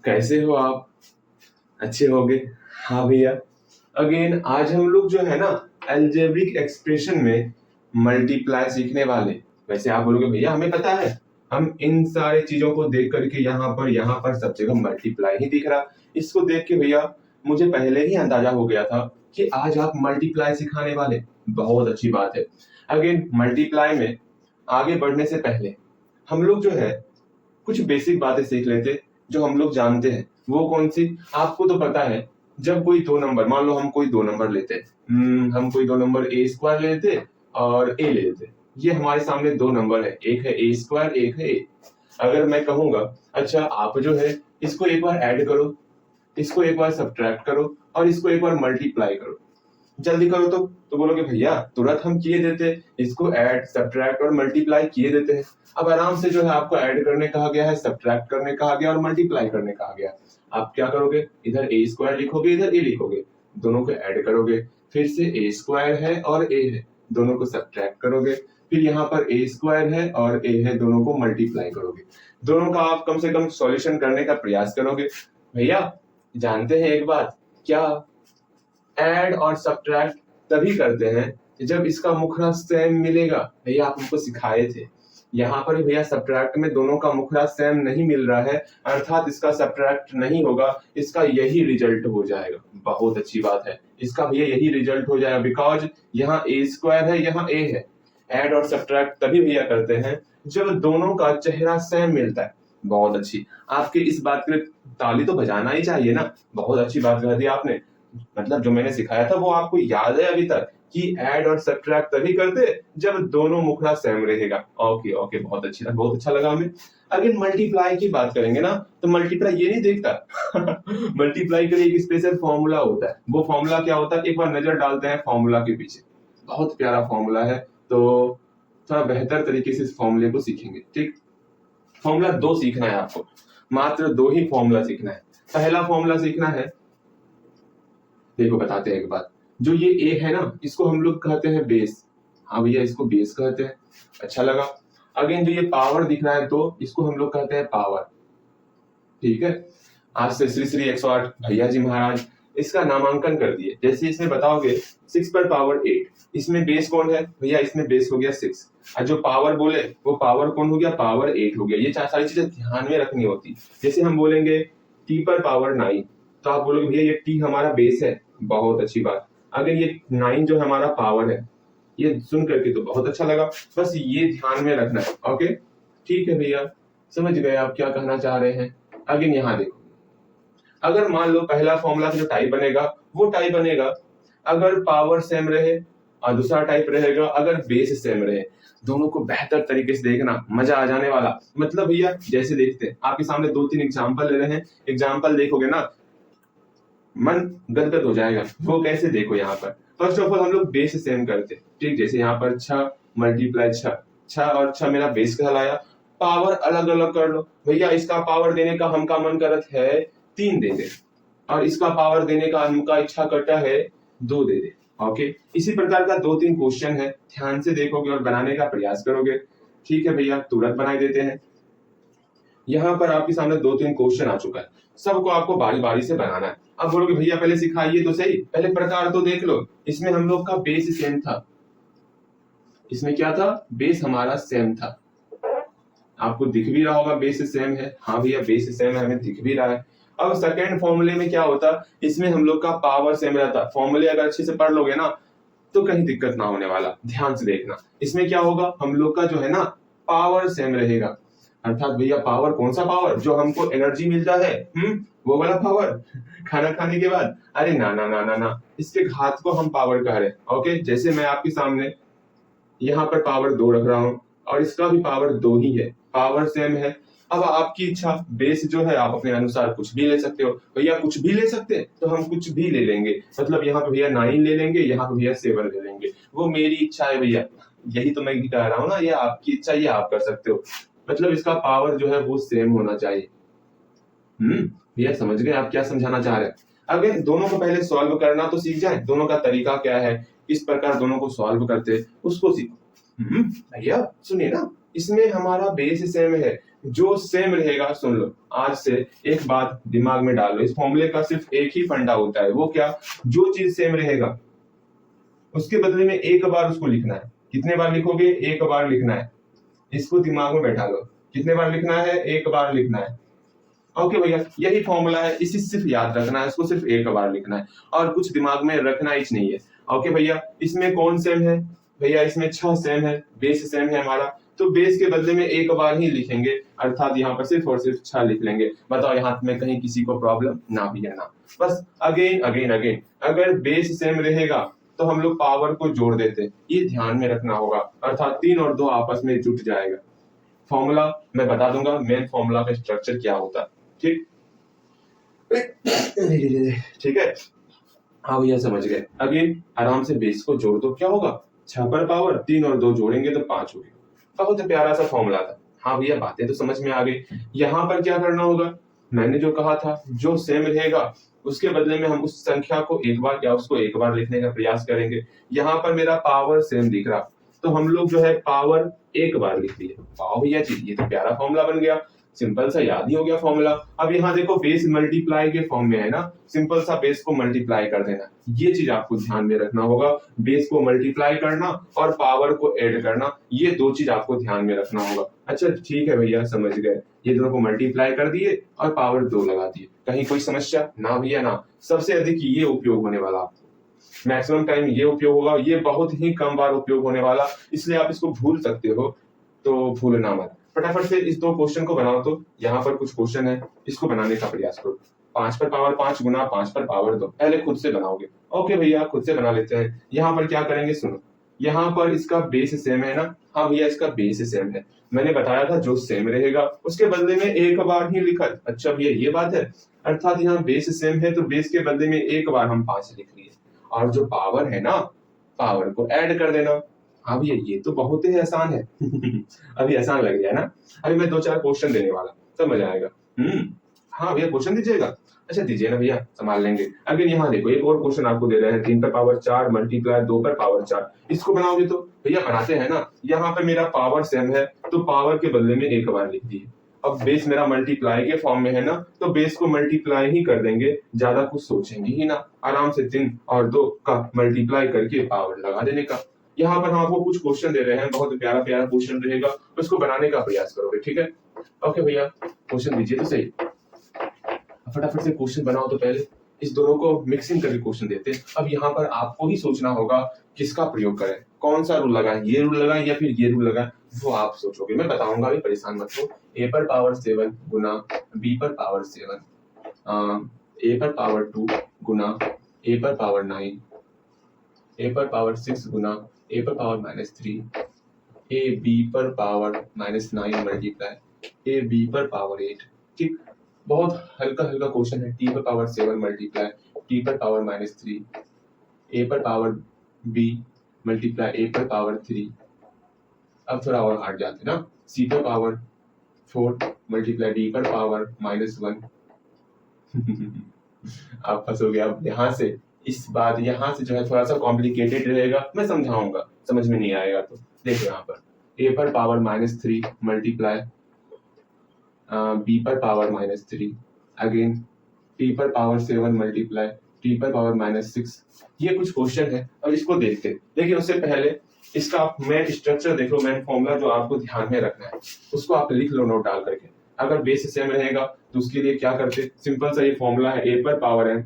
कैसे हो आप? अच्छे होगे? हाँ भैया। अगेन आज हम लोग जो है ना अलजेब्रिक एक्सप्रेशन में मल्टीप्लाई सीखने वाले। वैसे आप बोलोगे भैया हमें पता है, हम इन सारे चीजों को देख करके यहाँ पर सब जगह मल्टीप्लाई ही दिख रहा। इसको देख के भैया मुझे पहले ही अंदाजा हो गया था कि आज आप मल्टीप्लाई सिखाने वाले। बहुत अच्छी बात है। अगेन मल्टीप्लाई में आगे बढ़ने से पहले हम लोग जो है कुछ बेसिक बातें सीख लेते जो हम लोग जानते हैं। वो कौन सी? आपको तो पता है, जब कोई दो नंबर, मान लो हम कोई दो नंबर लेते, हम कोई दो नंबर ए स्क्वायर लेते और ए ले लेते। ये हमारे सामने दो नंबर है, एक है ए स्क्वायर, एक है ए। अगर मैं कहूंगा अच्छा आप जो है इसको एक बार ऐड करो, इसको एक बार सब्ट्रैक्ट करो और इसको एक बार मल्टीप्लाई करो, जल्दी करो तो बोलोगे भैया तुरंत हम किए देते, इसको ऐड सब्ट्रैक्ट और मल्टीप्लाई किए देते हैं। अब आराम से जो है आपको ऐड करने कहा गया है, सब्ट्रैक्ट करने कहा गया और मल्टीप्लाई करने कहा गया। आप क्या करोगे? इधर ए स्क्वायर लिखोगे, इधर ए लिखोगे, दोनों को ऐड करोगे, फिर से ए स्क्वायर है और ए है, दोनों को सब्ट्रैक्ट करोगे, फिर यहाँ पर ए स्क्वायर है और ए है, दोनों को मल्टीप्लाई करोगे। दोनों का आप कम से कम सॉल्यूशन करने का प्रयास करोगे। भैया जानते हैं एक बात, क्या ऐड और सब्ट्रैक्ट तभी करते हैं जब इसका मुखरा सेम मिलेगा। भैया आप हमको सिखाए थे, यहाँ पर भैया सब्ट्रैक्ट में दोनों का मुखरा सेम नहीं मिल रहा है, अर्थात इसका सब्ट्रैक्ट नहीं होगा, इसका यही रिजल्ट हो जाएगा। बहुत अच्छी बात है, इसका भैया यही रिजल्ट हो जाएगा, बिकॉज यहाँ ए स्क्वायर है, यहाँ ए है। ऐड और सब्ट्रैक्ट तभी भैया करते हैं जब दोनों का चेहरा सेम मिलता है। बहुत अच्छी, आपके इस बात के लिए ताली तो बजाना ही चाहिए ना। बहुत अच्छी बात कह दी आपने, मतलब जो मैंने सिखाया था वो आपको याद है अभी तक कि ऐड और सब्ट्रैक्ट तभी करते जब दोनों मुखरा सेम रहेगा। ओके ओके, बहुत अच्छा लगा हमें। अगर मल्टीप्लाई की बात करेंगे ना तो मल्टीप्लाई ये नहीं देखता मल्टीप्लाई के लिए एक स्पेशल फॉर्मूला होता है। वो फॉर्मूला क्या होता है, एक बार नजर डालते हैं फॉर्मूला के पीछे। बहुत प्यारा फॉर्मूला है, तो थोड़ा बेहतर तरीके से इस फॉर्मूले को सीखेंगे। ठीक, फॉर्मूला दो सीखना है आपको, मात्र दो ही फॉर्मूला सीखना है। पहला फॉर्मूला सीखना है, देखो बताते हैं एक बात, जो ये ए है ना इसको हम लोग कहते हैं बेस। हाँ भैया इसको बेस कहते हैं, अच्छा लगा। अगेन जो ये पावर दिख रहा है तो इसको हम लोग कहते हैं पावर। ठीक है, आज से श्री श्री 108 भैया जी महाराज इसका नामांकन कर दिए। जैसे इसमें बताओगे 6 पर पावर 8, इसमें बेस कौन है भैया? इसमें बेस हो गया 6, और जो पावर बोले वो पावर कौन हो गया? पावर 8 हो गया। ये सारी चीजें ध्यान में रखनी होती। जैसे हम बोलेंगे टी पर पावर 9, तो आप बोलोगे भैया ये टी हमारा बेस है। बहुत अच्छी बात। अगर ये 9 जो हमारा पावर है, ये सुन करके तो बहुत अच्छा लगा, बस ये ध्यान में रखना है। ओके ठीक है भैया, समझ गए आप क्या कहना चाह रहे हैं। अगेन यहाँ देखो, अगर मान लो पहला फॉर्मूला का जो टाइप बनेगा वो टाइप बनेगा अगर पावर सेम रहे, और दूसरा टाइप रहेगा अगर बेस सेम रहे। दोनों को बेहतर तरीके से देखना, मजा आ जाने वाला। मतलब भैया जैसे देखते हैं आपके सामने 2-3 एग्जांपल ले रहे हैं, एग्जांपल देखोगे ना मन गदगद हो जाएगा। वो कैसे देखो, यहाँ पर फर्स्ट ऑफ ऑल हम लोग बेस सेम करते, ठीक। जैसे यहाँ पर 6 मल्टीप्लाई 6 और 6 मेरा बेस कहलाया। पावर अलग अलग कर लो भैया, इसका पावर देने का हमका मन करत है 3 दे दे, और इसका पावर देने का हमका इच्छा करता है 2 दे दे। ओके, इसी प्रकार का 2-3 क्वेश्चन है, ध्यान से देखोगे और बनाने का प्रयास करोगे। ठीक है भैया, तुरंत बना देते हैं। यहाँ पर आपके सामने 2-3 क्वेश्चन आ चुका है, सबको आपको बारी बारी से बनाना है। अब बोलोगे भैया पहले सिखाइए तो सही, पहले प्रकार तो देख लो। इसमें हम लोग का बेस सेम था, इसमें क्या था? बेस हमारा सेम था। आपको दिख भी रहा होगा बेस सेम है। हाँ भैया बेस सेम है, हमें दिख भी रहा है। अब सेकेंड फॉर्मूले में क्या होता, इसमें हम लोग का पावर सेम रहता। फॉर्मूले अगर अच्छे से पढ़ लोगे ना तो कहीं दिक्कत ना होने वाला, ध्यान से देखना। इसमें क्या होगा, हम लोग का जो है ना पावर सेम रहेगा, अर्थात भैया पावर कौन सा पावर? जो हमको एनर्जी मिलता है, वो वाला पावर खाना खाने के बाद। अरे ना ना ना ना ना, इसके घात को हम पावर कह रहे हैं। ओके, जैसे मैं आपके सामने यहाँ पर पावर 2 रख रहा हूँ और इसका भी पावर 2 ही है, पावर सेम है। अब आपकी इच्छा, बेस जो है आप अपने अनुसार कुछ भी ले सकते हो। भैया कुछ भी ले सकते हैं तो हम कुछ भी ले लेंगे, मतलब यहाँ पे भैया 9 ले लेंगे, यहाँ पे भैया 7 ले लेंगे, वो मेरी इच्छा है भैया। यही तो मैं कह रहा हूँ ना, ये आपकी इच्छा, ये आप कर सकते हो। मतलब इसका पावर जो है वो सेम होना चाहिए। भैया समझ गए आप क्या समझाना चाह रहे हैं? अगर दोनों को पहले सॉल्व करना तो सीख जाए, दोनों का तरीका क्या है, किस प्रकार दोनों को सॉल्व करते उसको सीखो। भैया सुनिए ना, इसमें हमारा बेस सेम है, जो सेम रहेगा। सुन लो, आज से एक बात दिमाग में डाल लो, इस फॉर्मूले का सिर्फ एक ही फंडा होता है, वो क्या? जो चीज सेम रहेगा उसके बदले में एक बार उसको लिखना है। कितने बार लिखोगे? एक बार लिखना है। इसको दिमाग में बैठा लो, कितने बार लिखना है? एक बार लिखना है। ओके भैया, यही फॉर्मूला है, इसी सिर्फ याद रखना है, इसको सिर्फ एक बार लिखना है और कुछ दिमाग में रखना ही नहीं है। ओके भैया, इसमें कौन सेम है? भैया इसमें 6 सेम है, बेस सेम है हमारा, तो बेस के बदले में एक बार ही लिखेंगे, अर्थात यहाँ पर सिर्फ और सिर्फ 6 लिख लेंगे। बताओ यहाँ में कहीं किसी को प्रॉब्लम? ना भैया ना। बस अगेन अगेन अगेन, अगर बेस सेम रहेगा तो हम लोग पावर को जोड़ देते, ये ध्यान में रखना होगा, अर्थात 3 और 2 आपस में जुट जाएगा। फॉर्मूला मैं बता दूंगा, मेन फॉर्मूला का स्ट्रक्चर क्या होता है, ठीक ठीक है। हाँ भैया समझ गए। अगेन आराम से बेस को जोड़ दो, क्या होगा? 6 पर पावर 3 और 2 जोड़ेंगे तो 5 हो गया। बहुत प्यारा सा फॉर्मूला था। हाँ भैया बातें तो समझ में आ गई। यहाँ पर क्या करना होगा? मैंने जो कहा था, जो सेम रहेगा उसके बदले में हम उस संख्या को एक बार या उसको एक बार लिखने का प्रयास करेंगे। यहाँ पर मेरा पावर सेम दिख रहा, तो हम लोग जो है पावर एक बार लिख दिए। पाओ भैया जी, ये तो प्यारा फॉर्मूला बन गया, सिंपल सा याद ही हो गया फॉर्मूला। अब यहाँ देखो बेस मल्टीप्लाई के फॉर्म में है ना, सिंपल सा बेस को मल्टीप्लाई कर देना, ये चीज आपको ध्यान में रखना होगा। बेस को मल्टीप्लाई करना और पावर को ऐड करना, ये 2 चीज आपको ध्यान में रखना होगा। अच्छा ठीक है भैया समझ गए, ये दोनों को मल्टीप्लाई कर दिए और पावर 2 लगा दिए। कहीं कोई समस्या? ना भैया ना। सबसे अधिक ये उपयोग होने वाला आपको, मैक्सिमम टाइम ये उपयोग होगा, ये बहुत ही कम बार उपयोग होने वाला, इसलिए आप इसको भूल सकते हो, तो भूलना मत। फटाफट से इस 2 क्वेश्चन को बनाओ। तो यहाँ पर कुछ क्वेश्चन है, इसको बनाने का प्रयास करो। 5 पर पावर 5 गुना 5 पर पावर 2, पहले खुद से बनाओगे। ओके भैया खुद से बना लेते हैं। यहाँ पर क्या करेंगे सुनो, यहाँ पर इसका बेस सेम है ना? हाँ भैया इसका बेस सेम है, मैंने बताया था जो सेम रहेगा उसके बदले में एक बार ही लिखा। अच्छा भैया ये बात है, अर्थात यहाँ बेस सेम है तो बेस के बदले में एक बार हम 5 लिख लिए, और जो पावर है ना, पावर को ऐड कर देना। हाँ भैया ये तो बहुत ही आसान है अभी आसान लग गया ना? अभी मैं 2-4 क्वेश्चन देने वाला, समझ आएगा। हाँ भैया क्वेश्चन दीजिएगा। अच्छा दीजिए ना भैया, संभाल लेंगे। अगर यहाँ देखो एक और क्वेश्चन आपको दे रहे हैं, 3 पर पावर 4 मल्टीप्लाई 2 पर पावर 4, इसको बनाओगे तो भैया बनाते हैं ना। यहाँ पे मेरा पावर सेम है तो पावर के बदले में एक बार लिख दिए। अब बेस मेरा मल्टीप्लाई के फॉर्म में है ना, तो बेस को मल्टीप्लाई ही कर देंगे, ज्यादा कुछ सोचेंगे ही ना। आराम से 3 और 2 का मल्टीप्लाई करके पावर लगा देने का। यहाँ पर हम आपको कुछ क्वेश्चन दे रहे हैं, बहुत प्यारा प्यारा क्वेश्चन रहेगा, उसको बनाने का प्रयास करोगे, ठीक है? ओके भैया क्वेश्चन दीजिए तो सही, फटाफट से क्वेश्चन बनाओ। तो पहले इस दोनों को मिक्सिंग करके क्वेश्चन देते हैं। अब यहाँ पर आपको ही सोचना होगा किसका प्रयोग करें, कौन सा रूल लगाएं, ये रूल लगाएं या फिर ये रूल लगाएं, वो आप सोचोगे, मैं बताऊंगा, अभी परेशान मत हो। a पर पावर 7 गुना b पर पावर 7, a पर पावर 2 गुना a पर पावर 9, a पर पावर 6 गुना a पर पावर -3, a b पर पावर -9 मल्टीप्लाई a b पर पावर 8। ठीक, बहुत हल्का हल्का क्वेश्चन है। t पर पावर 7 मल्टीप्लाई t पर पावर -3, a पर पावर b मल्टीप्लाई a पर पावर 3। अब थोड़ा और हार्ड जाते ना, c पर पावर 4 मल्टीप्लाई d पर पावर -1 आप फंसोगे। अब यहाँ से इस बात, यहाँ से जो है थोड़ा सा कॉम्प्लिकेटेड रहेगा, मैं समझाऊंगा, समझ में नहीं आएगा तो देखो यहाँ पर a पर पावर -3 मल्टीप्लाई b पर पावर -3, अगेन t पर पावर 7 मल्टीप्लाई t पर पावर -6। ये कुछ क्वेश्चन है, अब इसको देखते हैं। लेकिन उससे पहले इसका मेन स्ट्रक्चर देख लो, मेन फॉर्मूला जो आपको ध्यान में रखना है उसको आप लिख लो नोट डाल करके। अगर बेस सेम रहेगा तो उसके लिए क्या करते, सिंपल सा ये फॉर्मूला है, a पर पावर n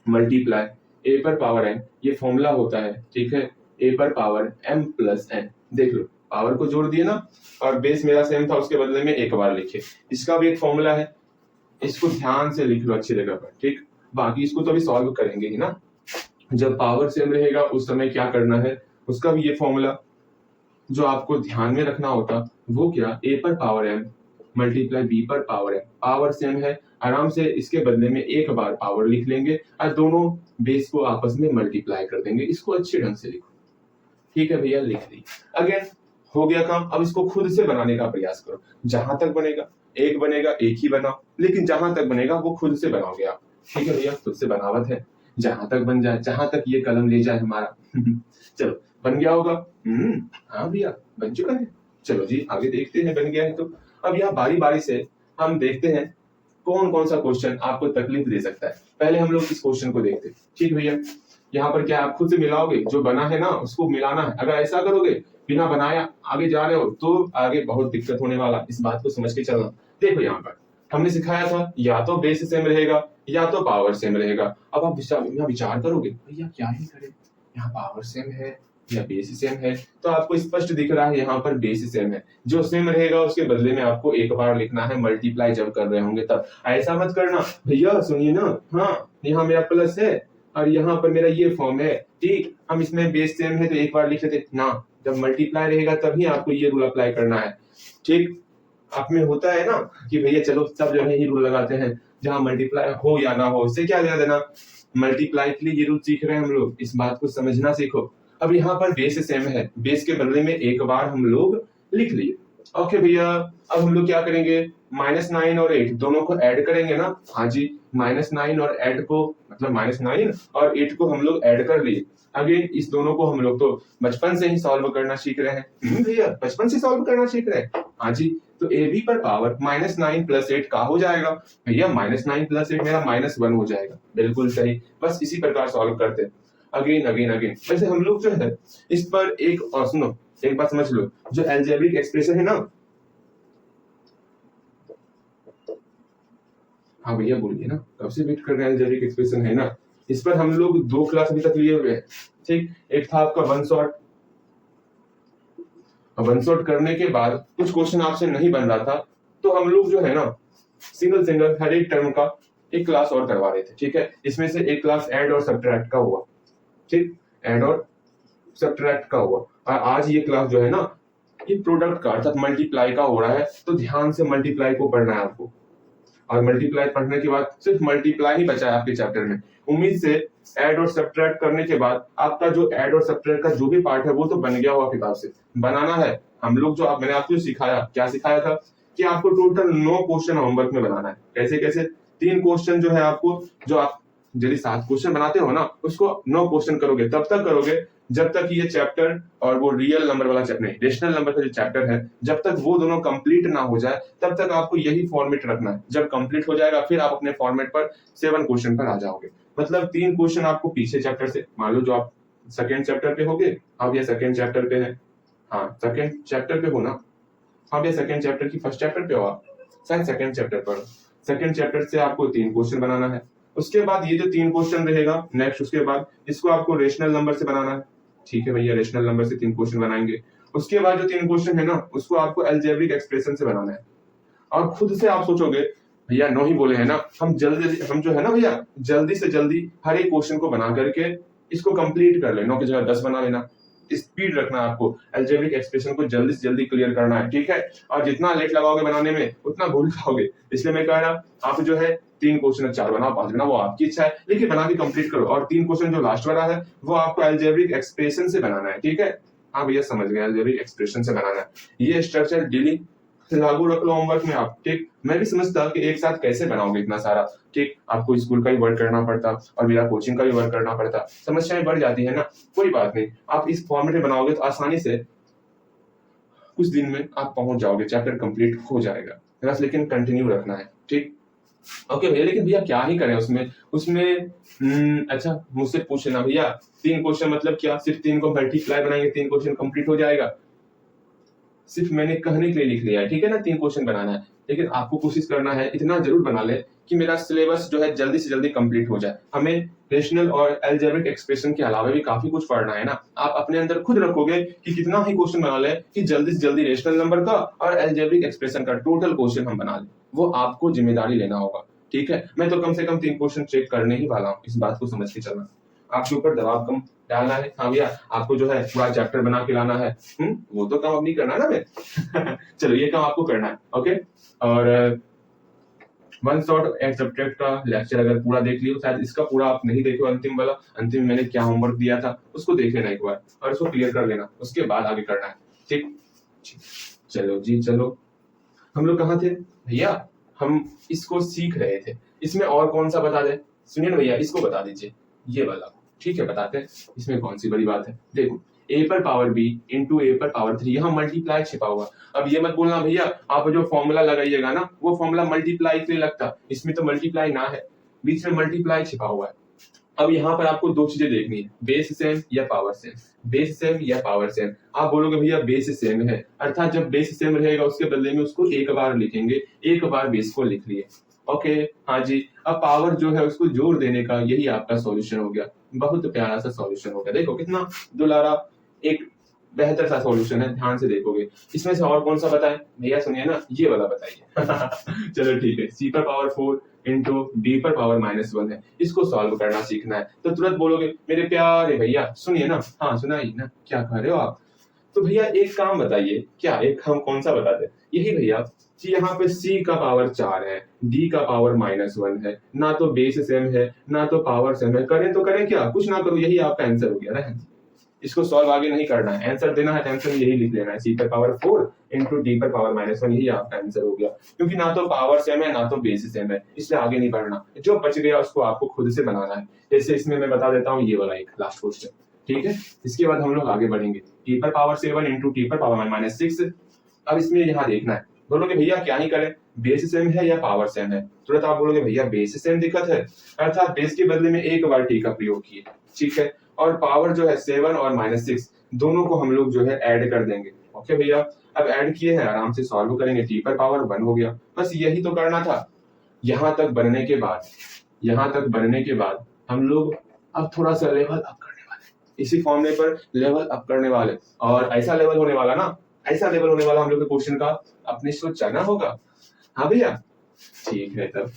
मल्टीप्लाई a पर पावर n, ये फॉर्मूला होता है, ठीक है? a पर पावर m प्लस n, देख लो पावर को जोड़ दिए ना, और बेस मेरा सेम था उसके बदले में एक बार लिखे। इसका भी एक फॉर्मूला है, इसको ध्यान से लिख लो अच्छी जगह पर, ठीक? बाकी इसको तो अभी सॉल्व करेंगे ही ना। जब पावर सेम रहेगा उस समय क्या करना है, उसका भी ये फॉर्मूला जो आपको ध्यान में रखना होता, वो क्या, a पर पावर m मल्टीप्लाई b पर पावर m, पावर सेम है, आराम से इसके बदले में एक बार पावर लिख लेंगे और दोनों बेस को आपस में मल्टीप्लाई कर देंगे। इसको अच्छे ढंग से लिखो, ठीक है भैया? लिख दी। अगेन हो गया काम। अब इसको खुद से बनाने का प्रयास करो, जहां तक बनेगा एक बनेगा, एक ही बनाओ, लेकिन जहां तक बनेगा वो खुद से बनाओगे आप, ठीक है भैया? खुद से बनावट है, जहां तक बन जाए, जहां तक ये कलम ले जाए हमारा चलो बन गया होगा। हाँ भैया बन चुका है, चलो जी आगे देखते हैं, बन गया है तो अब यहाँ बारी बारी से हम देखते हैं कौन कौन सा क्वेश्चन आपको तकलीफ दे सकता है। पहले हम लोग इस क्वेश्चन को देखते हैं। ठीक भैया, यहाँ पर क्या आप खुद से मिलाओगे, जो बना है ना उसको मिलाना है। अगर ऐसा करोगे बिना बनाया आगे जा रहे हो तो आगे बहुत दिक्कत होने वाला, इस बात को समझ के चलना। देखो यहाँ पर हमने सिखाया था या तो बेस सेम रहेगा या तो पावर सेम रहेगा। अब आप यहाँ विचार करोगे भैया क्या ही करें, यहाँ पावर सेम है या बेस सेम है, तो आपको स्पष्ट दिख रहा है यहाँ पर बेस सेम है। जो सेम रहेगा उसके बदले में आपको एक बार लिखना है मल्टीप्लाई जब कर रहे होंगे तब। ऐसा मत करना भैया, सुनिए ना, हाँ यहाँ मेरा प्लस है और यहाँ पर मेरा ये फॉर्म है, ठीक, हम इसमें बेस सेम है तो एक बार लिख लेते ना, जब मल्टीप्लाई रहेगा तभी आपको ये रूल अप्लाई करना है। ठीक, आप में होता है ना कि भैया चलो सब जगह ही रूल लगाते हैं, जहां मल्टीप्लाई हो या ना हो उससे क्या लेना देना, मल्टीप्लाई के लिए ये रूल सीख रहे हैं हम लोग, इस बात को समझना सीखो। अब यहाँ पर बेस सेम है, बेस के बदले में एक बार हम लोग लिख लिए। ओके भैया, अब हम लोग क्या करेंगे, -9 और 8 दोनों को ऐड करेंगे ना। हाँ जी, -9 और 8 को मतलब -9 और 8 को हम लोग ऐड कर लिए। अगेन इस दोनों को हम लोग तो बचपन से ही सॉल्व करना सीख रहे हैं। भैया बचपन से सॉल्व करना सीख रहे हैं, हाँ जी, तो ए बी पर पावर -9 + 8 का हो जाएगा भैया, -9 + 8 मेरा -1 हो जाएगा। बिल्कुल सही, बस इसी प्रकार सॉल्व करते हैं अगेन अगेन अगेन। वैसे हम लोग जो है इस पर एक और सुनो, एक बात समझ लो, जो अलजेब्रिक एक्सप्रेशन है ना, हाँ भैया बोलिए ना, कब से वेट कर रहे हैं, अलजेब्रिक एक्सप्रेशन है ना, इस पर हम लोग 2 क्लास अभी तक लिए हुए हैं। ठीक, एक था आपका वन शॉट, वन शॉट करने के बाद कुछ क्वेश्चन आपसे नहीं बन रहा था तो हम लोग जो है ना सिंगल हर एक टर्म का एक क्लास और करवा रहे थे। ठीक है, इसमें से एक क्लास ऐड और सब्ट्रैक्ट का हुआ। ठीक, ऐड और सब्ट्रैक्ट का हुआ, और आज ये क्लास जो है ना ये प्रोडक्ट का अर्थात मल्टीप्लाई का हो रहा है, तो ध्यान से मल्टीप्लाई को पढ़ना है आपको। और मल्टीप्लाई पढ़ने के बाद सिर्फ मल्टीप्लाई ही बचा है आपके चैप्टर में। उम्मीद से ऐड और सब्ट्रैक्ट करने के बाद आपका जो ऐड और सब्ट्रैक्ट का जो भी पार्ट है वो तो बन गया होगा किताब से। बनाना है हम लोग जो मैंने आपको सिखाया, क्या सिखाया था कि आपको टोटल 9 क्वेश्चन होमवर्क में बनाना है। कैसे कैसे, 3 क्वेश्चन जो है आपको, जो आप यदि 7 क्वेश्चन बनाते हो ना उसको 9 क्वेश्चन करोगे, तब तक करोगे जब तक ये चैप्टर और वो रियल नंबर वाला चैप्टर नहीं, रेशनल नंबर का जो चैप्टर है, जब तक वो दोनों कंप्लीट ना हो जाए तब तक आपको यही फॉर्मेट रखना है। जब कंप्लीट हो जाएगा फिर आप अपने फॉर्मेट पर 7 क्वेश्चन पर आ जाओगे। मतलब 3 क्वेश्चन आपको पीछे चैप्टर से, मान लो जो आप सेकंड चैप्टर पे होगे, अब ये सेकंड चैप्टर पे है, हाँ सेकंड चैप्टर पे हो ना, अब ये सेकंड चैप्टर की फर्स्ट चैप्टर पे हो आप, शायद सेकंड चैप्टर पर, सेकंड चैप्टर से आपको 3 क्वेश्चन बनाना है। उसके बाद ये जो 3 क्वेश्चन रहेगा नेक्स्ट, उसके बाद इसको आपको रेशनल नंबर से बनाना है। ठीक है भैया, रेशनल नंबर से 3 क्वेश्चन बनाएंगे। उसके बाद जो 3 क्वेश्चन है ना उसको आपको अलजेब्रिक एक्सप्रेशन से बनाना है। और खुद से आप सोचोगे भैया 9 ही बोले हैं ना, हम जल्दी हम जो है ना भैया जल्दी से जल्दी हर एक क्वेश्चन को बना करके इसको कंप्लीट कर ले, 9 की जगह 10 बना लेना। स्पीड रखना है आपको, अलजेब्रिक एक्सप्रेशन को जल्दी से जल्दी क्लियर करना है। ठीक है, और जितना लेट लगाओगे बनाने में उतना भूल जाओगे, इसलिए मैं कह रहा आप जो है 3 क्वेश्चन 4 बनाओ 5 बनाओ, वो आपकी इच्छा है, लेकिन बना के कंप्लीट करो। और 3 क्वेश्चन जो लास्ट वाला है वो आपको अलजेब्रिक एक्सप्रेशन से बनाना है। ठीक है, हाँ भैया समझ गए, अलजेब्रिक एक्सप्रेशन से बनाना है। ये स्ट्रक्चर डेली लागू रख लो होमवर्क में आप। ठीक, मैं भी समझता कि एक साथ कैसे बनाओगे इतना सारा। ठीक, आपको स्कूल का भी वर्क करना पड़ता और मेरा कोचिंग का भी वर्क करना पड़ता, समस्याएं बढ़ जाती है ना। कोई बात नहीं, आप इस फॉर्मेट में बनाओगे तो आसानी से कुछ दिन में आप पहुंच जाओगे, चैप्टर कंप्लीट हो जाएगा। बस लेकिन कंटिन्यू रखना है। ठीक, ओके भैया, लेकिन भैया क्या ही करें उसमें उसमें अच्छा मुझसे पूछ लेना भैया 3 क्वेश्चन मतलब क्या, सिर्फ 3 को मल्टीप्लाई बनाएंगे 3 क्वेश्चन कंप्लीट हो जाएगा? सिर्फ मैंने कहने के लिए लिख लिया है, ठीक है ना, 3 क्वेश्चन बनाना है, लेकिन आपको कोशिश करना है इतना जरूर बना ले कि मेरा सिलेबस जो है जल्दी से जल्दी कंप्लीट हो जाए। हमें रेशनल और अलजेब्रिक एक्सप्रेशन के अलावा भी काफी कुछ पढ़ना है ना। आप अपने अंदर खुद रखोगे कि कितना ही क्वेश्चन बना ले कि जल्दी से जल्दी रेशनल नंबर का और अलजेब्रिक एक्सप्रेशन का टोटल क्वेश्चन हम बना ले, वो आपको जिम्मेदारी लेना होगा। ठीक है, मैं तो कम से कम 3 क्वेश्चन चेक करने ही वाला हूँ, इस बात को समझ के चलना। आपके ऊपर दबाव कम डालना है, हाँ भैया आपको जो है पूरा चैप्टर बना के लाना है। वो तो काम अब नहीं करना ना मैं चलो ये काम आपको करना है। ओके, और वन शॉट एंड सब्ट्रैक्ट का लेक्चर अगर पूरा देख लियो, शायद इसका पूरा आप नहीं देखो, अंतिम वाला, अंतिम में मैंने क्या होमवर्क दिया था उसको देख लेना एक बार और उसको क्लियर कर लेना, उसके बाद आगे करना है। ठीक, चलो जी चलो, हम लोग कहाँ थे भैया, हम इसको सीख रहे थे। इसमें और कौन सा बता दे, सुनिए ना भैया, इसको बता दीजिए, ये वाला। ठीक है बताते हैं, इसमें कौन सी बड़ी बात है। देखो ए पर पावर बी इंटू ए पर पावर 3, यहाँ मल्टीप्लाई छिपा हुआ। अब ये मत बोलना भैया आप जो फॉर्मूला लगाइएगा ना वो फॉर्मूला मल्टीप्लाई के लिए लगता, इसमें तो मल्टीप्लाई ना है, बीच में मल्टीप्लाई छिपा हुआ है। अब यहाँ पर आपको दो चीजें देखनी है, बेस सेम या पावर सेम, बेस सेम या पावर सेम। आप बोलोगे भैया बेस सेम है, अर्थात जब बेस सेम रहेगा उसके बदले में उसको एक बार लिखेंगे, एक बार बेस को लिख लिए। ओके हाँ जी, अब पावर जो है उसको जोड़ देने का यही आपका सॉल्यूशन हो गया। बहुत प्यारा सा सॉल्यूशन हो गया, देखो कितना दुलारा एक बेहतर सा सॉल्यूशन है, ध्यान से देखोगे। इसमें से और कौन सा बताएं भैया, सुनिए ना ये वाला बताइए। चलो ठीक है, सी पर पावर 4 इंटू डी पर पावर -1 है, इसको सॉल्व करना सीखना है। तो तुरंत बोलोगे मेरे प्यारे भैया सुनिए ना, हाँ सुनाइए ना, क्या कह रहे हो आप। तो भैया एक काम बताइए, क्या एक काम कौन सा बताते, यही भैया कि यहाँ पे c का पावर 4 है, d का पावर -1 है, ना तो बेस सेम है ना तो पावर सेम है, करें तो करें क्या, कुछ ना करो, यही आपका आंसर हो गया ना। इसको सॉल्व आगे नहीं करना है, आंसर देना है टेंशन यही लिख लेना है, c पर पावर 4 इंटू डी पर पावर -1, यही आपका आंसर हो गया। क्योंकि ना तो पावर सेम है ना तो बेस सेम है, इसलिए आगे नहीं बढ़ना, जो बच गया उसको आपको खुद से बनाना है। जैसे इसमें मैं बता देता हूँ ये वाला एक लास्ट क्वेश्चन, ठीक है, इसके बाद हम लोग आगे बढ़ेंगे। टी पर पावर 7 इंटू टी पर पावर -6। अब इसमें यहाँ देखना है, बोलोगे भैया क्या ही करें, बेस सेम है या पावर सेम है, तुरंत आप बोलोगे भैया बेस सेम दिक्कत है, अर्थात बेस के बदले में एक बार टी का प्रयोग किए, ठीक है, और पावर जो है 7 और -6 दोनों को हम लोग जो है ऐड कर देंगे। ओके भैया, अब ऐड किए हैं, आराम से सॉल्व करेंगे, टी पर पावर 1 हो गया, बस यही तो करना था। यहाँ तक बनने के बाद हम लोग अब थोड़ा सा लेवल अप करने वाले, इसी फॉर्मूले पर लेवल अप करने वाले, और ऐसा लेवल होने वाला ना, ऐसा लेवल होने वाला हम लोग के क्वेश्चन का, अपने सोचना होगा। हाँ भैया ठीक है, तब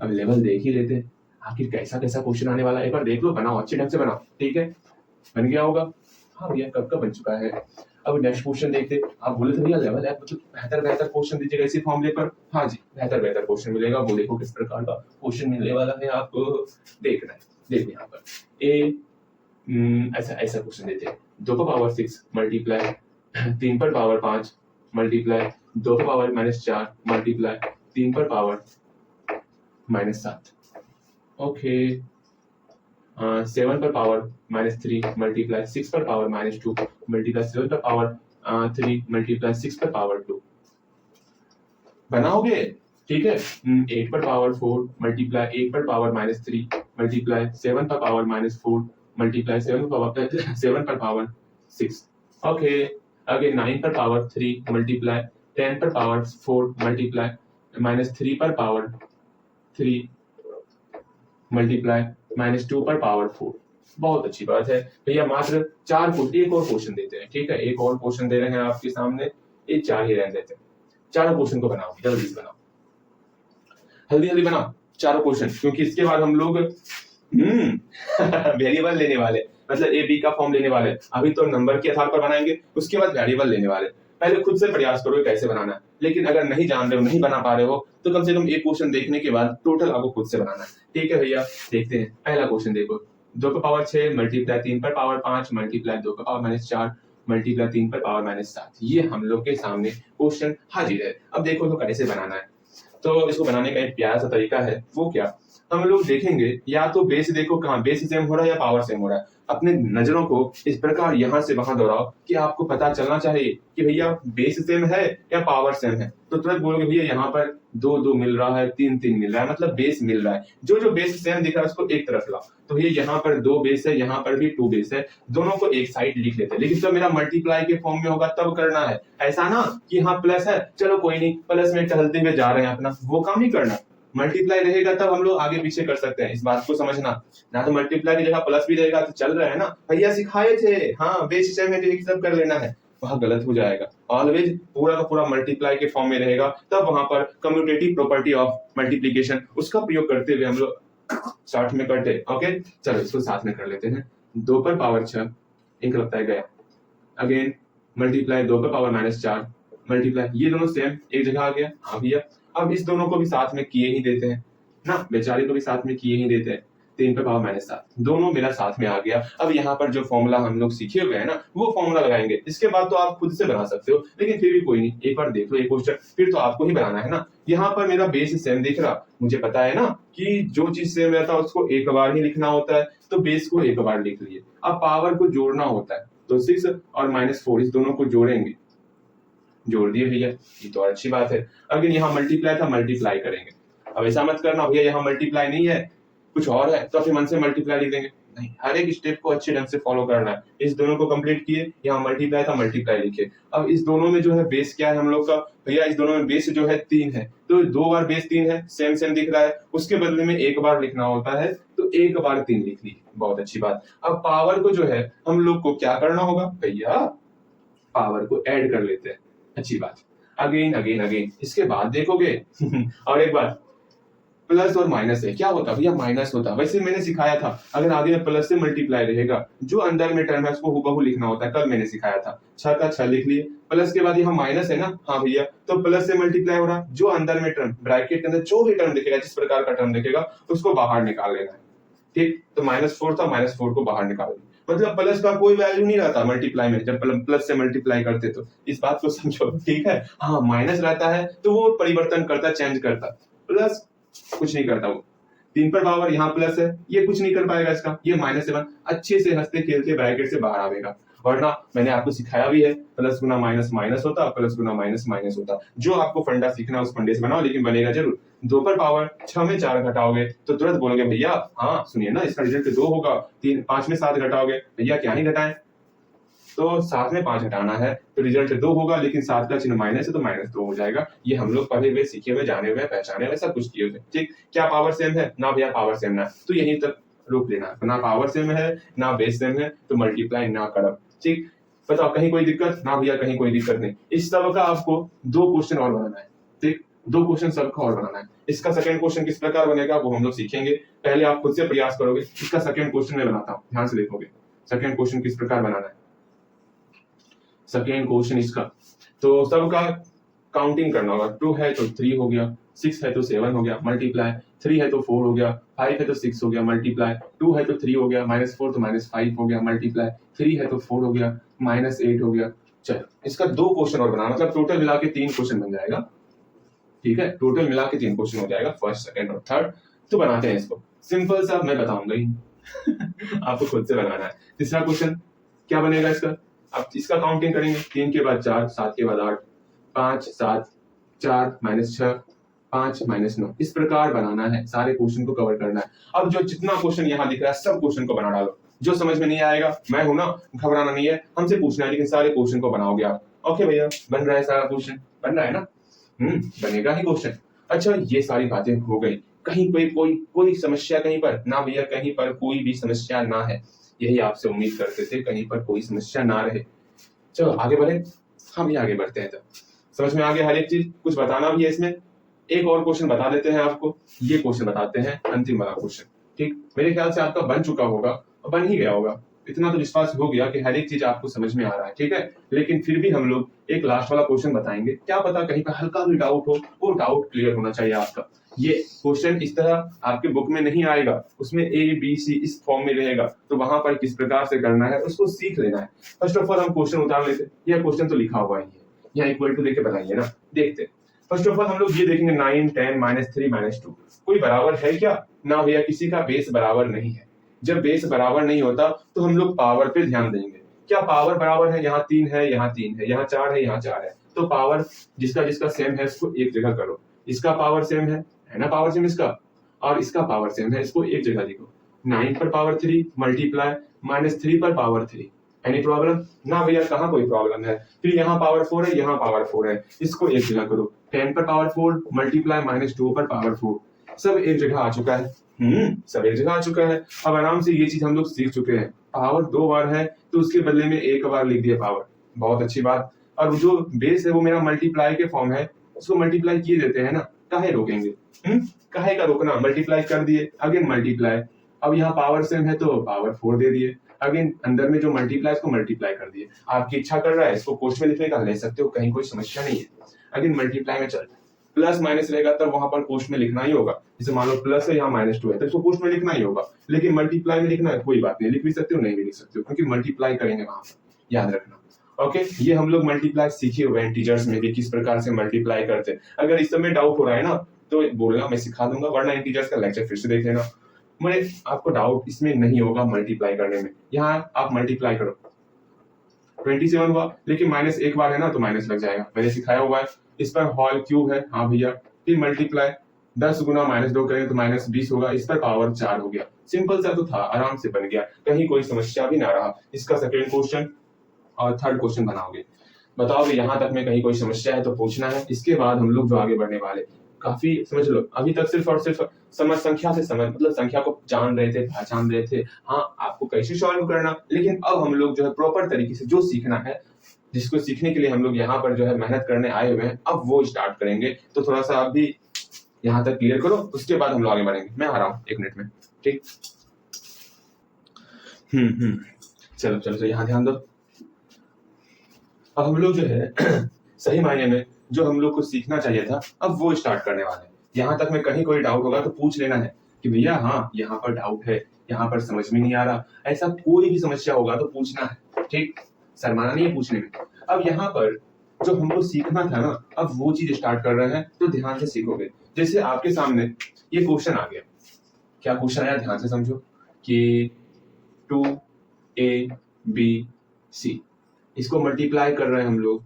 अब लेवल देख ही लेते हैं आखिर कैसा कैसा क्वेश्चन आने वाला है, एक बार देख लो, बनाओ अच्छे ढंग से बनाओ, ठीक है, बन गया होगा। हाँ भैया कब का बन चुका है। अब नेक्स्ट क्वेश्चन देखते, आप बोले थे भैया लेवल है मतलब बेहतर क्वेश्चन दीजिएगा इसी फॉर्मूले पर, हाँ जी बेहतर क्वेश्चन मिलेगा, वो देखो किस प्रकार का क्वेश्चन मिलने वाला है आपको, देखना है। देखिए यहाँ पर ऐसा क्वेश्चन देते हैं, 2 पर पावर 6 मल्टीप्लाई 3 पर पावर 5 मल्टीप्लाई 2 पर पावर -4 मल्टीप्लाई 3 पर पावर -7। ओके 7 पर पावर -3 मल्टीप्लाई 6 पर पावर -2 मल्टीप्लाई 7 पर पावर 3 मल्टीप्लाई 6 पर पावर 2, बनाओगे ठीक है। 8 पर पावर 4 मल्टीप्लाई 8 पर पावर -3 मल्टीप्लाई 7 पर पावर -4 मल्टीप्लाई 7 पर पावर 6। ओके अगेन 9 पर पावर 3 मल्टीप्लाई 10 पर पावर 4 मल्टीप्लाई -3 पर पावर 3 मल्टीप्लाई -2 पर पावर 4। बहुत अच्छी बात है भैया, मात्र 4 को एक और क्वेश्चन देते हैं, ठीक है, एक और क्वेश्चन दे रहे हैं आपके सामने, ये 4 ही रहने देते हैं। चारों क्वेश्चन को बनाओ, जल्दी से बनाओ, जल्दी बनाओ चारों क्वेश्चन, क्योंकि इसके बाद हम लोग वेरिएबल लेने वाले, मतलब ए बी का फॉर्म लेने वाले। अभी तो नंबर के आधार पर बनाएंगे, उसके बाद वेरिएबल लेने वाले। पहले खुद से प्रयास करो कैसे बनाना है, लेकिन अगर नहीं जान रहे हो, नहीं बना पा रहे हो, तो कम से कम एक क्वेश्चन देखने के बाद टोटल आपको खुद से बनाना है, ठीक है भैया। देखते हैं पहला क्वेश्चन, देखो 2 पर पावर 6 मल्टीप्लाई 3 पर पावर 5 मल्टीप्लाई 2 पर पावर -4 मल्टीप्लाई 3 पर पावर -7, ये हम लोग के सामने क्वेश्चन हाजिर है। अब देखो तो कैसे बनाना है, तो इसको बनाने का एक प्यारा सा तरीका है, वो क्या, हम लोग देखेंगे या तो बेस, देखो कहाँ बेस सेम हो रहा है या पावर सेम हो रहा है, अपने नजरों को इस प्रकार यहाँ से वहां दौड़ाओ कि आपको पता चलना चाहिए कि भैया बेस सेम है या पावर सेम है। तो तुरंत बोलोगे भैया यहाँ पर 2 मिल रहा है, 3 मिल रहा है, मतलब बेस मिल रहा है, जो बेस सेम दिख रहा है उसको एक तरफ लाओ। तो भैया यहाँ पर 2 बेस है, यहाँ पर भी 2 बेस है, दोनों को एक साइड लिख लेते हैं। लेकिन जब मेरा मल्टीप्लाई के फॉर्म में होगा तब करना है, ऐसा ना कि यहाँ प्लस है चलो कोई नहीं प्लस में टहलते हुए जा रहे हैं अपना, वो काम नहीं करना। मल्टीप्लाई रहेगा तब हम लोग आगे पीछे कर सकते हैं, इस बात को समझना। ना तो मल्टीप्लाई की जगह प्लस भी रहेगा तो चल रहा है ना, भैया सिखाए थे, हाँ बेस सेम है तो एक सब कर लेना है, वहां गलत हो जाएगा। ऑलवेज पूरा का पूरा मल्टीप्लाई के फॉर्म में रहेगा, तब वहां पर कम्यूटेटिव प्रॉपर्टी ऑफ मल्टीप्लिकेशन उसका प्रयोग करते हुए हम लोग साथ में करते। ओके चलो इसको साथ में कर लेते हैं। 2 पर पावर 6 एक लगता है गया, अगेन मल्टीप्लाई 2 पर पावर -4 मल्टीप्लाई, ये दोनों सेम एक जगह आ गया, हाँ भैया। अब इस दोनों को भी साथ में किए ही देते हैं ना, बेचारे को भी साथ में किए ही देते हैं। 3 पे पावर -7 दोनों मेरा साथ में आ गया। अब यहाँ पर जो फॉर्मूला हम लोग सीखे हुए हैं ना वो फॉर्मूला लगाएंगे। इसके बाद तो आप खुद से बना सकते हो, लेकिन फिर भी कोई नहीं, एक बार देख लो ये क्वेश्चन, फिर तो आपको ही बनाना है ना। यहाँ पर मेरा बेस सेम दिख रहा, मुझे पता है ना कि जो चीज सेम रहता है उसको एक बार ही लिखना होता है, तो बेस को एक बार लिख लिए। अब पावर को जोड़ना होता है, तो 6 और -4 इस दोनों को जोड़ेंगे, जोड़ दिए भैया, ये तो अच्छी बात है। अगर यहाँ मल्टीप्लाई था, मल्टीप्लाई करेंगे। अब ऐसा मत करना भैया यहाँ मल्टीप्लाई नहीं है कुछ और है तो फिर मन से मल्टीप्लाई लिख देंगे, नहीं, हर एक स्टेप को अच्छे ढंग से फॉलो करना है। इस दोनों को कंप्लीट किए, यहाँ मल्टीप्लाई था मल्टीप्लाई लिखे। अब इस दोनों में जो है बेस क्या है हम लोग का, भैया इस दोनों में बेस जो है 3 है, तो 2 बार बेस 3 है, सेम सेम दिख रहा है, उसके बदले में एक बार लिखना होता है, तो एक बार 3 लिख ली, बहुत अच्छी बात। अब पावर को जो है हम लोग को क्या करना होगा भैया, पावर को ऐड कर लेते हैं, अच्छी बात। अगेन अगेन अगेन इसके बाद देखोगे और एक बार प्लस और माइनस है, क्या होता भैया माइनस होता। वैसे मैंने सिखाया था अगर आगे में प्लस से मल्टीप्लाई रहेगा, जो अंदर में टर्म है उसको हुबहू लिखना होता है, कल मैंने सिखाया था। 6 का 6 लिख लिए, प्लस के बाद यहाँ माइनस है ना, हाँ भैया, तो प्लस से मल्टीप्लाई हो रहा, जो अंदर में टर्म ब्रैकेट के अंदर जो भी टर्म दिखेगा, जिस प्रकार का टर्म दिखेगा उसको बाहर निकाल लेना है, ठीक। तो -4 था, -4 को बाहर निकाल दिया, मतलब प्लस का कोई वैल्यू नहीं रहता मल्टीप्लाई में, जब प्लस से मल्टीप्लाई करते तो इस बात को समझो, ठीक है। हाँ माइनस रहता है तो वो परिवर्तन करता, चेंज करता, प्लस कुछ नहीं करता वो। 3 पर पावर यहाँ प्लस है, ये कुछ नहीं कर पाएगा इसका, ये -7 अच्छे से हंसते खेलते ब्रैकेट से बाहर आवेगा। वरना मैंने आपको सिखाया भी है, प्लस गुना माइनस माइनस होता, प्लस गुना माइनस माइनस होता। जो आपको फंडा सीखना उस फंडे से बनाओ, लेकिन बनेगा जरूर। 2 पर पावर 6 में 4 घटाओगे तो तुरंत बोलोगे भैया हाँ सुनिए ना इसका रिजल्ट 2 होगा। 5 में 7 घटाओगे, भैया क्या नहीं घटाएं, तो 7 में 5 हटाना है तो रिजल्ट 2 होगा, लेकिन 7 का चिन्ह माइनस है तो -2 हो जाएगा। ये हम लोग पढ़े हुए, सीखे हुए, जाने हुए, पहचाने हुए, सब कुछ किए हुए, ठीक। क्या पावर सेम है ना भैया, पावर सेम ना, तो यहीं तक रोक लेना, ना पावर सेम है ना बेस सेम है तो मल्टीप्लाई ना करो, ठीक। बताओ कहीं कोई दिक्कत ना भैया, कहीं कोई दिक्कत नहीं। इस सब का आपको 2 क्वेश्चन और बनाना है, ठीक, 2 क्वेश्चन सबका और बनाना है। इसका सेकंड क्वेश्चन किस प्रकार बनेगा वो हम लोग सीखेंगे, पहले आप खुद से प्रयास करोगे। इसका सेकंड क्वेश्चन मैं बनाता हूँ, ध्यान से देखोगे सेकंड क्वेश्चन किस प्रकार बनाना है। सेकेंड क्वेश्चन इसका, तो सबका काउंटिंग करना होगा। 2 है तो 3 हो गया, 6 है तो 7 हो गया, मल्टीप्लाई 3 है तो 4 हो गया, 5 है तो 6 हो गया, मल्टीप्लाई 2 है तो 3 हो गया, -4 तो -5 हो गया, मल्टीप्लाई 3 है तो 4 हो गया, -8 हो गया। चलो इसका 2 क्वेश्चन और बनाना, मतलब टोटल मिला के 3 क्वेश्चन बन जाएगा, ठीक है। टोटल मिला के 3 क्वेश्चन हो जाएगा, फर्स्ट सेकंड और थर्ड। तो बनाते हैं इसको, सिंपल सा मैं बताऊंगा ही आपको खुद से बनाना है। तीसरा क्वेश्चन क्या बनेगा इसका, अब इसका काउंटिंग करेंगे, 3 के बाद 4, 7 के बाद 8, 5 7 4 -6 5 -9, इस प्रकार बनाना है, सारे क्वेश्चन को कवर करना है। अब जो जितना क्वेश्चन यहाँ दिख रहा है सब क्वेश्चन को बना डालो, जो समझ में नहीं आएगा मैं हूं ना, घबराना नहीं है, हमसे पूछना है, लेकिन सारे क्वेश्चन को बनाओगे आप। ओके भैया बन रहा है सारा क्वेश्चन, बन रहा है ना, बनेगा ही क्वेश्चन। अच्छा ये सारी बातें हो गई, कहीं कोई समस्या कहीं पर ना भैया, कहीं पर कोई भी समस्या ना है, यही आपसे उम्मीद करते थे, कहीं पर कोई समस्या ना रहे। चलो आगे बढ़े, हम भी आगे बढ़ते हैं। तो समझ में आ गया हर एक चीज, कुछ बताना भी है इसमें। एक और क्वेश्चन बता देते हैं आपको, ये क्वेश्चन बताते हैं अंतिम वाला क्वेश्चन, ठीक। मेरे ख्याल से आपका बन चुका होगा और बन ही गया होगा, इतना तो विश्वास हो गया कि हर एक चीज आपको समझ में आ रहा है, ठीक है। लेकिन फिर भी हम लोग एक लास्ट वाला क्वेश्चन बताएंगे, क्या पता कहीं पर हल्का भी डाउट हो, वो डाउट क्लियर होना चाहिए आपका। ये क्वेश्चन इस तरह आपके बुक में नहीं आएगा, उसमें ए बी सी इस फॉर्म में रहेगा, तो वहां पर किस प्रकार से करना है उसको सीख लेना है। फर्स्ट ऑफ ऑल हम क्वेश्चन उतार लेते हैं, यह क्वेश्चन तो लिखा हुआ ही है, यहाँ इक्वल टू देके बनाइए ना, देखते हैं। फर्स्ट ऑफ ऑल हम लोग ये देखेंगे 9 10 -3 -2 कोई बराबर है क्या, ना भैया किसी का बेस बराबर नहीं है। जब बेस बराबर नहीं होता तो हम लोग पावर पे ध्यान देंगे, क्या पावर बराबर है, यहाँ 3 है, यहाँ 3 है, यहाँ 4 है, यहाँ 4 है, तो पावर जिसका जिसका सेम है इसको एक जगह करो। इसका पावर सेम है ना, पावर सेम इसका, और इसका पावर सेम है, इसको एक जगह लिखो। 9 पर पावर 3 मल्टीप्लाई -3 पर पावर 3, एनी प्रॉब्लम ना भैया, कहाँ कोई प्रॉब्लम है। फिर यहाँ पावर 4 है, यहाँ पावर 4 है, इसको एक जगह करो। 10 पर पावर 4 मल्टीप्लाई -2 पर पावर 4, सब एक जगह आ चुका है, सब एक जगह आ चुका है। अब आराम से ये चीज हम लोग सीख चुके हैं, पावर 2 बार है तो उसके बदले में एक बार लिख दिया पावर, बहुत अच्छी बात। और जो बेस है वो मेरा मल्टीप्लाई के फॉर्म है, उसको मल्टीप्लाई किए देते हैं ना, काहे रोकेंगे, काहे का रोकना, मल्टीप्लाई कर दिए, अगेन मल्टीप्लाई। अब यहाँ पावर सेम है तो पावर 4 दे दिए, अगेन अंदर में जो मल्टीप्लाई इसको मल्टीप्लाई कर दिए। आपकी इच्छा कर रहा है इसको कोष्ट में लिखने का, ले सकते हो, कहीं कोई समस्या नहीं है। अगेन मल्टीप्लाई में चलता है, प्लस माइनस रहेगा तब वहां पर पोस्ट में लिखना ही होगा। जैसे मान लो प्लस है, यहाँ -2 है, तो इसको पोस्ट में लिखना ही होगा। लेकिन मल्टीप्लाई में लिखना है कोई बात नहीं, लिख भी सकते हो नहीं भी लिख सकते हो, क्योंकि मल्टीप्लाई करेंगे वहां पर, याद रखना। ओके, ये हम लोग मल्टीप्लाई सीखे हुए हैं इंटीजर्स में भी, किस प्रकार से मल्टीप्लाई करते हैं। अगर इस समय डाउट हो रहा है ना तो बोलना, मैं सिखा दूंगा, वरना इंटीजर्स का लेक्चर फिर से देख लेना। मुझे आपको डाउट इसमें नहीं होगा मल्टीप्लाई करने में। यहाँ आप मल्टीप्लाई करो, 27 हुआ, लेकिन -1 बार है ना तो माइनस लग जाएगा, मैंने सिखाया हुआ है। इस पर होल क्यूब है, हाँ भैया, फिर मल्टीप्लाई 10 गुना -2 करें तो -20 होगा, इस पर पावर 4 हो गया। सिंपल सा तो था, आराम से बन गया, कहीं कोई समस्या भी ना रहा। इसका सेकंड क्वेश्चन और थर्ड क्वेश्चन बनाओगे, बताओगे यहाँ तक में कहीं कोई समस्या है तो पूछना है। इसके बाद हम लोग जो आगे बढ़ने वाले, काफी समझ लो, अभी तक सिर्फ और सिर्फ समझ संख्या से समझ, मतलब संख्या को जान रहे थे, पहचान रहे थे, हाँ आपको कैसे सॉल्व करना। लेकिन अब हम लोग जो है प्रॉपर तरीके से जो सीखना है, जिसको सीखने के लिए हम लोग यहाँ पर जो है मेहनत करने आए हुए हैं, अब वो स्टार्ट करेंगे। तो थोड़ा सा आप भी यहाँ तक क्लियर करो, उसके बाद हम लोग आगे बढ़ेंगे। मैं आ रहा हूँ 1 मिनट में, ठीक। चलो चलो चलो, यहाँ ध्यान दो। अब हम लोग जो है सही मायने में जो हम लोग को सीखना चाहिए था, अब वो स्टार्ट करने वाले हैं। यहाँ तक में कहीं कोई डाउट होगा तो पूछ लेना है कि भैया हाँ यहाँ पर डाउट है, यहाँ पर समझ में नहीं आ रहा, ऐसा कोई भी समस्या होगा तो पूछना है, ठीक। शर्माना नहीं है पूछने में। अब यहाँ पर जो हमको सीखना था ना, अब वो चीज स्टार्ट कर रहे हैं, तो ध्यान से सीखोगे। जैसे आपके सामने ये क्वेश्चन आ गया, क्या क्वेश्चन आया ध्यान से समझो कि 2abc, इसको मल्टीप्लाई कर रहे हैं हम लोग,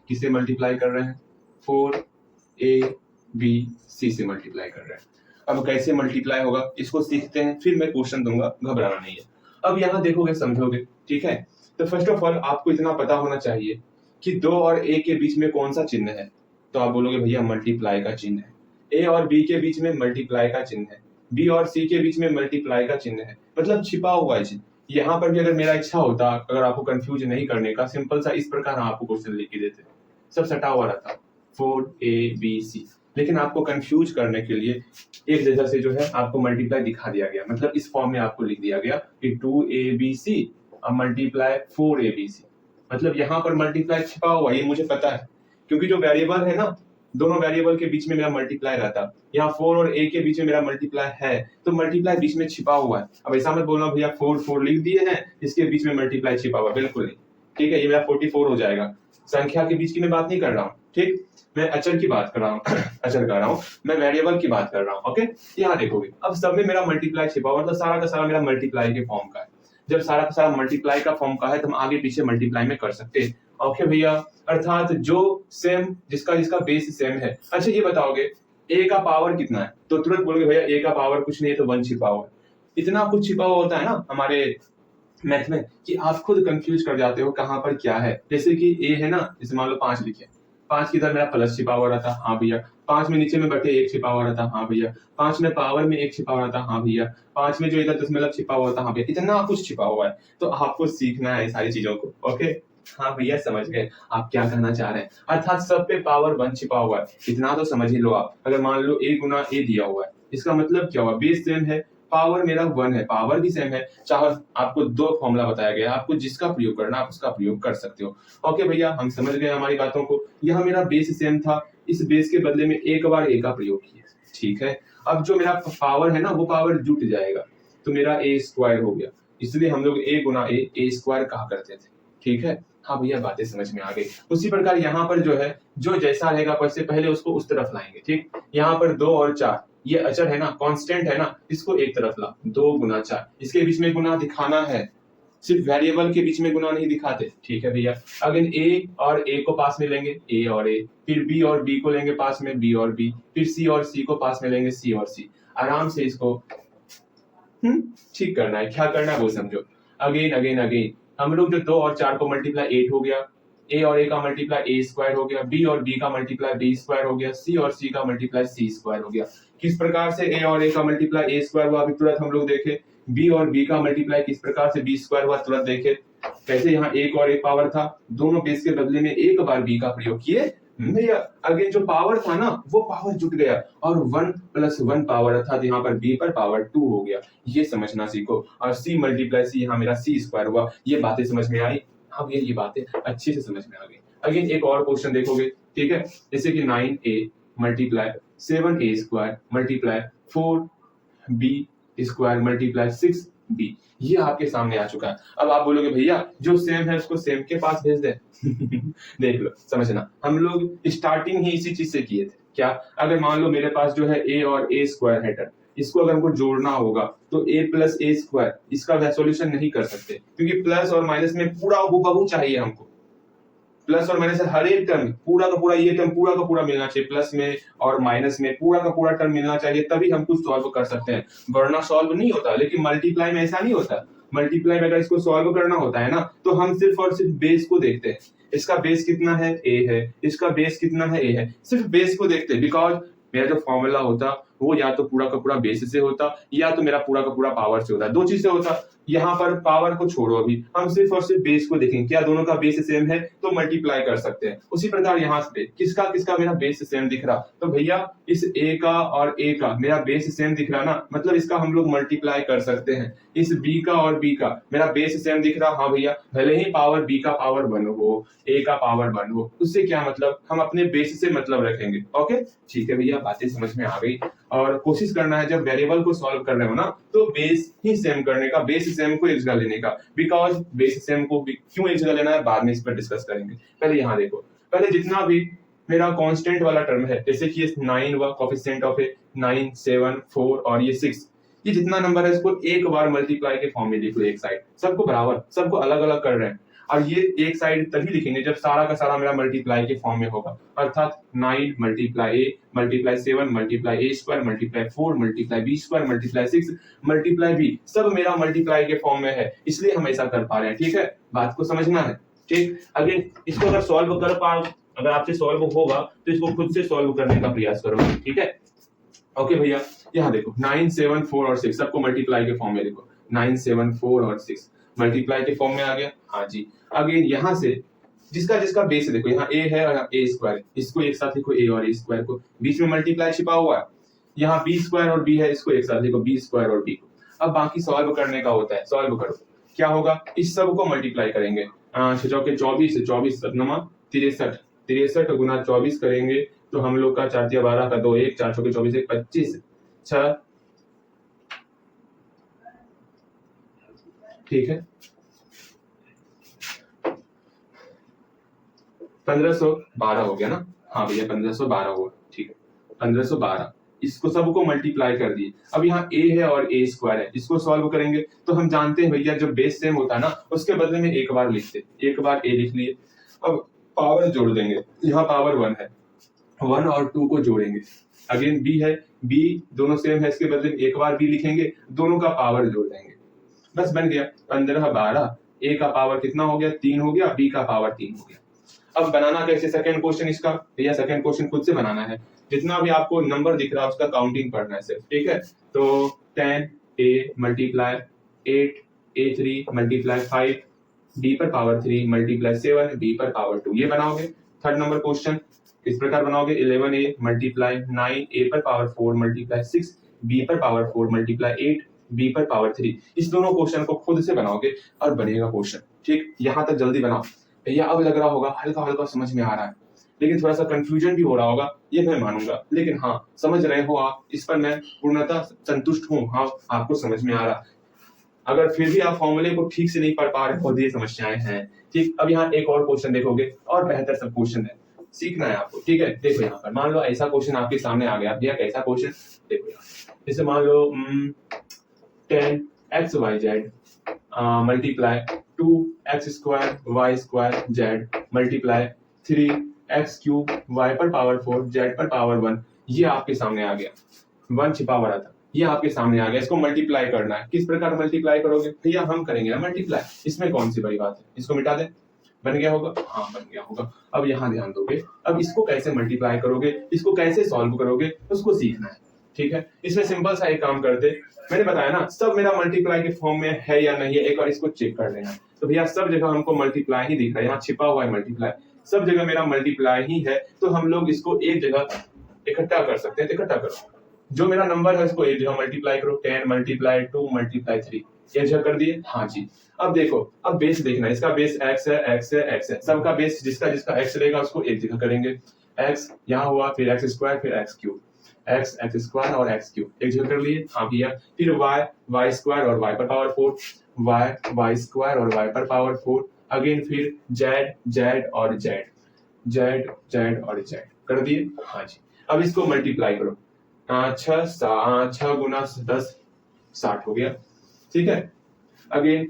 किसे मल्टीप्लाई कर रहे हैं, 4abc से मल्टीप्लाई कर रहे हैं। अब कैसे मल्टीप्लाई होगा इसको सीखते हैं, फिर मैं क्वेश्चन दूंगा, घबराना नहीं है। अब यहाँ देखोगे समझोगे, ठीक है। तो फर्स्ट ऑफ ऑल आपको इतना पता होना चाहिए कि 2 और a के बीच में कौन सा चिन्ह है। तो आप बोलोगे भैया मल्टीप्लाई का चिन्ह है, a और b के बीच में मल्टीप्लाई का चिन्ह है, b और c के बीच में मल्टीप्लाई का चिन्ह है, मतलब छिपा हुआ है चिन्ह। यहाँ पर भी अगर मेरा इच्छा होता, अगर आपको कंफ्यूज नहीं करने का, सिंपल सा इस प्रकार आपको क्वेश्चन लिख के देते, सब सटा हुआ रहता 4abc। लेकिन आपको कंफ्यूज करने के लिए एक जगह से जो है आपको मल्टीप्लाई दिखा दिया गया, मतलब इस फॉर्म में आपको लिख दिया गया कि 2abc मल्टीप्लाई 4abc, मतलब यहाँ पर मल्टीप्लाई छिपा हुआ, ये मुझे पता है, क्योंकि जो वेरिएबल है ना, दोनों वेरिएबल के बीच में मेरा मल्टीप्लाई रहता। यहाँ 4 और a के बीच में मेरा मल्टीप्लाई है, तो मल्टीप्लाई बीच में छिपा हुआ है। अब ऐसा मत बोलना भैया 4 लिख दिए हैं, इसके बीच में मल्टीप्लाई छिपा हुआ, बिल्कुल नहीं, ठीक है। ये मेरा 44 हो जाएगा। संख्या के बीच की मैं बात नहीं कर रहा हूँ, ठीक, मैं अचर की बात कर रहा हूँ अचर कर रहा हूँ, मैं वेरिएबल की बात कर रहा हूँ। ओके, यहाँ देखोगे अब सब में मेरा मल्टीप्लाई छिपा हुआ, मतलब सारा का सारा मेरा मल्टीप्लाई के फॉर्म का है। जब सारा का सारा मल्टीप्लाई का फॉर्म का है तो हम आगे पीछे मल्टीप्लाई में कर सकते हैं। ओके भैया, अर्थात जो सेम, जिसका जिसका बेस सेम है। अच्छा ये बताओगे a का पावर कितना है, तो तुरंत बोलोगे भैया a का पावर कुछ नहीं है, तो 1 छिपा हुआ है। इतना कुछ छिपा हुआ होता है ना हमारे मैथ में कि आप खुद कंफ्यूज कर जाते हो कहां पर क्या है। जैसे कि a है ना, जैसे मान लो 5 लिखे, 5 की इधर मेरा प्लस छिपा हुआ रहता, हाँ भैया। 5 में नीचे में बटे 1 छिपा हुआ रहता, हाँ भैया। 5 में पावर में 1 छिपा हुआ रहता, हाँ भैया। 5 में जो इधर दशमलव छिपा हुआ था, हाँ भैया। इतना कुछ छिपा हुआ है, तो आपको सीखना है सारी चीजों को। ओके, हाँ भैया समझ गए आप क्या कहना चाह रहे हैं। अर्थात सब पे पावर 1 छिपा हुआ है, इतना तो समझ ही लो आप। अगर मान लो a गुना a दिया हुआ है, इसका मतलब क्या हुआ, बेस सेम है, पावर मेरा 1 है, पावर भी सेम है। चाहे आपको 2 फॉर्मूला बताया गया, आपको जिसका प्रयोग करना आप उसका प्रयोग कर सकते हो। ओके भैया, हम समझ गए हमारी बातों को। यह मेरा बेस सेम था, इस बेस के बदले में एक बार a का प्रयोग किया, ठीक है। अब जो मेरा पावर है ना, वो पावर जुट जाएगा, तो मेरा a स्क्वायर हो गया। इसलिए हम लोग a गुना a स्क्वायर कहा करते थे, ठीक है। हाँ भैया, बातें समझ में आ गई। उसी प्रकार यहाँ पर जो है, जो जैसा रहेगा वैसे पहले उसको उस तरफ लाएंगे, ठीक। यहाँ पर 2 और 4 ये अचर है ना, कांस्टेंट है ना, इसको एक तरफ ला, 2 गुना 4, इसके बीच में गुना दिखाना है, सिर्फ वेरिएबल के बीच में गुना नहीं दिखाते, ठीक है भैया। अगर a और a को पास में लेंगे, a और a, फिर b और b को लेंगे पास में, b और b, फिर c और c को पास में लेंगे, c और c। आराम से इसको ठीक करना है, क्या करना है वो समझो। अगेन अगेन अगेन हम लोग जो 2 और 4 को मल्टीप्लाई 8 हो गया, a और a का मल्टीप्लाई a स्क्वायर हो गया, b और b का मल्टीप्लाई b स्क्वायर हो गया, c और c का मल्टीप्लाई c स्क्वायर हो गया। किस प्रकार से a और a का मल्टीप्लाई a स्क्वायर हुआ, अभी तुरंत हम लोग देखे। b और b का मल्टीप्लाई किस प्रकार से b स्क्वायर हुआ, तुरंत देखे। कैसे यहाँ एक और एक पावर था, दोनों बेस के बदले में एक बार b का प्रयोग किए भैया। अगेन जो पावर था ना, वो पावर जुट गया और 1 + 1 पावर, अर्थात यहाँ पर b पर पावर 2 हो गया। ये समझना सीखो। और c मल्टीप्लाई c, यहाँ मेरा c स्क्वायर हुआ। ये बातें समझ में आई, हाँ भैया ये बातें अच्छे से समझ में आ गई। अगेन एक और क्वेश्चन देखोगे, ठीक है। जैसे कि 9a multiply 7a² multiply 4b² multiply 6b, ये आपके सामने आ चुका है। अब आप बोलोगे भैया जो सेम है उसको सेम के पास भेज दे। देख लो, समझना, हम लोग स्टार्टिंग ही इसी चीज से किए थे। क्या? अगर मान लो मेरे पास जो है a और a² है टर्म, इसको अगर हमको जोड़ना होगा तो a प्लस a², इसका सॉल्यूशन नहीं कर सकते क्योंकि प्लस और माइनस में पूरा हुबहू चाहिए हमको। प्लस और माइनस हर एक टर्म पूरा का पूरा, ये टर्म पूरा का पूरा मिलना चाहिए, प्लस में और माइनस में पूरा का पूरा टर्म मिलना चाहिए, तभी हम कुछ सॉल्व कर सकते हैं, वरना सॉल्व नहीं होता। लेकिन मल्टीप्लाई में ऐसा नहीं होता। मल्टीप्लाई में अगर इसको सॉल्व करना होता है ना, तो हम सिर्फ और सिर्फ बेस को देखते हैं। इसका बेस कितना है? a है। इसका बेस कितना है? a है। सिर्फ बेस को देखते हैं, बिकॉज मेरा जो फॉर्मूला होता वो या तो पूरा का पूरा बेस से होता या तो मेरा पूरा का पूरा पावर से होता, दो चीज से होता। यहाँ पर पावर को छोड़ो, अभी हम सिर्फ और सिर्फ बेस को देखेंगे, क्या दोनों का बेस सेम है तो मल्टीप्लाई कर सकते हैं। उसी प्रकार यहाँ से किसका किसका मेरा बेस सेम दिख रहा, तो भैया इस a का और a का मेरा बेस सेम दिख रहा ना, मतलब इसका हम लोग मल्टीप्लाई कर सकते हैं। इस b का और b का मेरा बेस सेम दिख रहा, हाँ भैया, भले ही पावर b का पावर 1 हो, a का पावर 1 हो, उससे क्या मतलब, हम अपने बेस से मतलब रखेंगे। ओके, ठीक है भैया, बातें समझ में आ गई। और कोशिश करना है जब वेरिएबल को सॉल्व कर रहे हो ना, तो बेस ही सेम करने का, बेस सेम को एक जगह लेने का, बिकॉज बेस सेम को क्यों एक जगह लेना है बाद में इस पर डिस्कस करेंगे। पहले यहाँ देखो, पहले जितना भी मेरा कांस्टेंट वाला टर्म है, जैसे कि ये 9 हुआ, कोएफिशिएंट ऑफ 9, 7, 4 और ये 6, ये जितना नंबर है इसको एक बार मल्टीप्लाई के फॉर्म में लिख लो, एक साइड, सबको बराबर, सबको अलग अलग कर रहे हैं। और ये एक साइड तभी लिखेंगे जब सारा का सारा मेरा मल्टीप्लाई के फॉर्म में होगा, अर्थात 9 multiply a multiply 7 multiply a² multiply 4 multiply b² multiply 6 multiply b, सब मेरा मल्टीप्लाई के फॉर्म में है, इसलिए हम ऐसा कर पा रहे हैं। ठीक है, बात को समझना है। ठीक, अगेन इसको अगर सॉल्व कर पाओ, अगर आपसे सॉल्व होगा तो इसको खुद से सॉल्व करने का प्रयास करो। ठीक है, ओके भैया, यहाँ देखो 9, 7, 4 और 6 सबको मल्टीप्लाई के फॉर्म में लिखो। 9, 7, 4 और 6 मल्टीप्लाई के फॉर्म में आ गया, हाँ जी। अगेन यहाँ से जिसका जिसका बेस देखो, यहाँ a है और यहाँ a², इसको एक साथ लिखो a और a² को, बीच में मल्टीप्लाई छिपा हुआ है। यहाँ b² और b है, इसको एक साथ लिखो b² और b को। अब बाकी सॉल्व करने का होता है, सॉल्व करो, क्या होगा, इस सब को मल्टीप्लाई करेंगे। 6 चौके 24, 24 7 63, 63 गुना 24 करेंगे तो हम लोग का 4 12 का 2 1, 4 चौके 24 1 25, 6, ठीक है, 1512 हो गया ना, हाँ भैया 1512 हुआ। ठीक है, 1512, इसको सबको मल्टीप्लाई कर दिए। अब यहाँ a है और a² है, इसको सॉल्व करेंगे तो हम जानते हैं भैया जब बेस सेम होता है ना, उसके बदले में एक बार लिखते, एक बार a लिख लिए। अब पावर जोड़ देंगे, यहाँ पावर 1 है, 1 और 2 को जोड़ेंगे। अगेन b है, b दोनों सेम है, इसके बदले में एक बार b लिखेंगे, दोनों का पावर जोड़ देंगे, बस बन गया 15 12। a का पावर कितना हो गया, 3 हो गया, b का पावर 3 हो गया। अब बनाना कैसे सेकंड क्वेश्चन इसका, भैया सेकंड क्वेश्चन खुद से बनाना है, जितना भी आपको नंबर दिख रहा है उसका काउंटिंग पढ़ना है सिर्फ। ठीक है, तो 10a multiply 8 a3 multiply 5 b पर पावर 3 मल्टीप्लाई 7 b पर पावर 2, ये बनाओगे। थर्ड नंबर क्वेश्चन इस प्रकार बनाओगे, 11a मल्टीप्लाई 9 a पर पावर 4 मल्टीप्लाई 6 b पर पावर 4 मल्टीप्लाई 8 b पर पावर 3। इस दोनों क्वेश्चन को खुद से बनाओगे और बनेगा क्वेश्चन। ठीक, यहाँ तक जल्दी बनाओ भैया। अब लग रहा होगा हल्का हल्का समझ में आ रहा है, लेकिन थोड़ा सा कंफ्यूजन भी हो रहा होगा, ये मैं मानूंगा, लेकिन हाँ समझ रहे हो आप, इस पर मैं पूर्णतः संतुष्ट हूँ। हाँ, आपको समझ में आ रहा। अगर फिर भी आप फॉर्मूले को ठीक से नहीं पढ़ पा रहे हो, ये समस्याएं हैं। ठीक, अब यहाँ एक और क्वेश्चन देखोगे और बेहतर सब क्वेश्चन है, सीखना है आपको। ठीक है, देखो यहाँ पर मान लो ऐसा क्वेश्चन आपके सामने आ गया, भैया कैसा क्वेश्चन, देखो यहाँ जैसे मान लो 10xyz multiply 2x² y² z multiply 3x³ y पर पावर 4 z पर पावर 1, ये आपके सामने आ गया, 1 छिपा हुआ था, ये आपके सामने आ गया। इसको मल्टीप्लाई करना है, किस प्रकार मल्टीप्लाई करोगे भैया, हम करेंगे ना मल्टीप्लाई, इसमें कौन सी बड़ी बात है, इसको मिटा दे, बन गया होगा, हाँ बन गया होगा। अब यहाँ ध्यान दोगे, अब इसको कैसे मल्टीप्लाई करोगे, इसको कैसे सॉल्व करोगे, उसको सीखना है। ठीक है, इसमें सिंपल सा एक काम करते, मैंने बताया ना सब मेरा मल्टीप्लाई के फॉर्म में है या नहीं है, एक बार इसको चेक कर लेना। तो भैया सब जगह हमको मल्टीप्लाई ही दिख रहा है, यहाँ छिपा हुआ है मल्टीप्लाई, सब जगह मेरा मल्टीप्लाई ही है, तो हम लोग इसको एक जगह इकट्ठा कर सकते हैं। इकट्ठा करो, जो मेरा नंबर है उसको एक जगह मल्टीप्लाई करो, 10 मल्टीप्लाई 2 मल्टीप्लाई 3, एक जगह कर दिए, हाँ जी। अब देखो, अब बेस देखना, इसका बेस x है, x है, x है, सबका बेस जिसका जिसका x रहेगा उसको एक जगह करेंगे। एक्स यहाँ हुआ, फिर एक्स स्क्वायर, फिर x cube, x x square और एक्स क्यूब एक जगह कर लिए, हाँ भैया। फिर वाई वाई स्क्वायर और वाई पर पावर 4, वाई वाई स्क्वायर और वाई पर पावर 4, अगेन फिर जेड जेड और जेड, जेड जेड और जेड कर दिए, हाँ जी। अब इसको मल्टीप्लाई करो, 6 गुना 10 60 हो गया, ठीक है। अगेन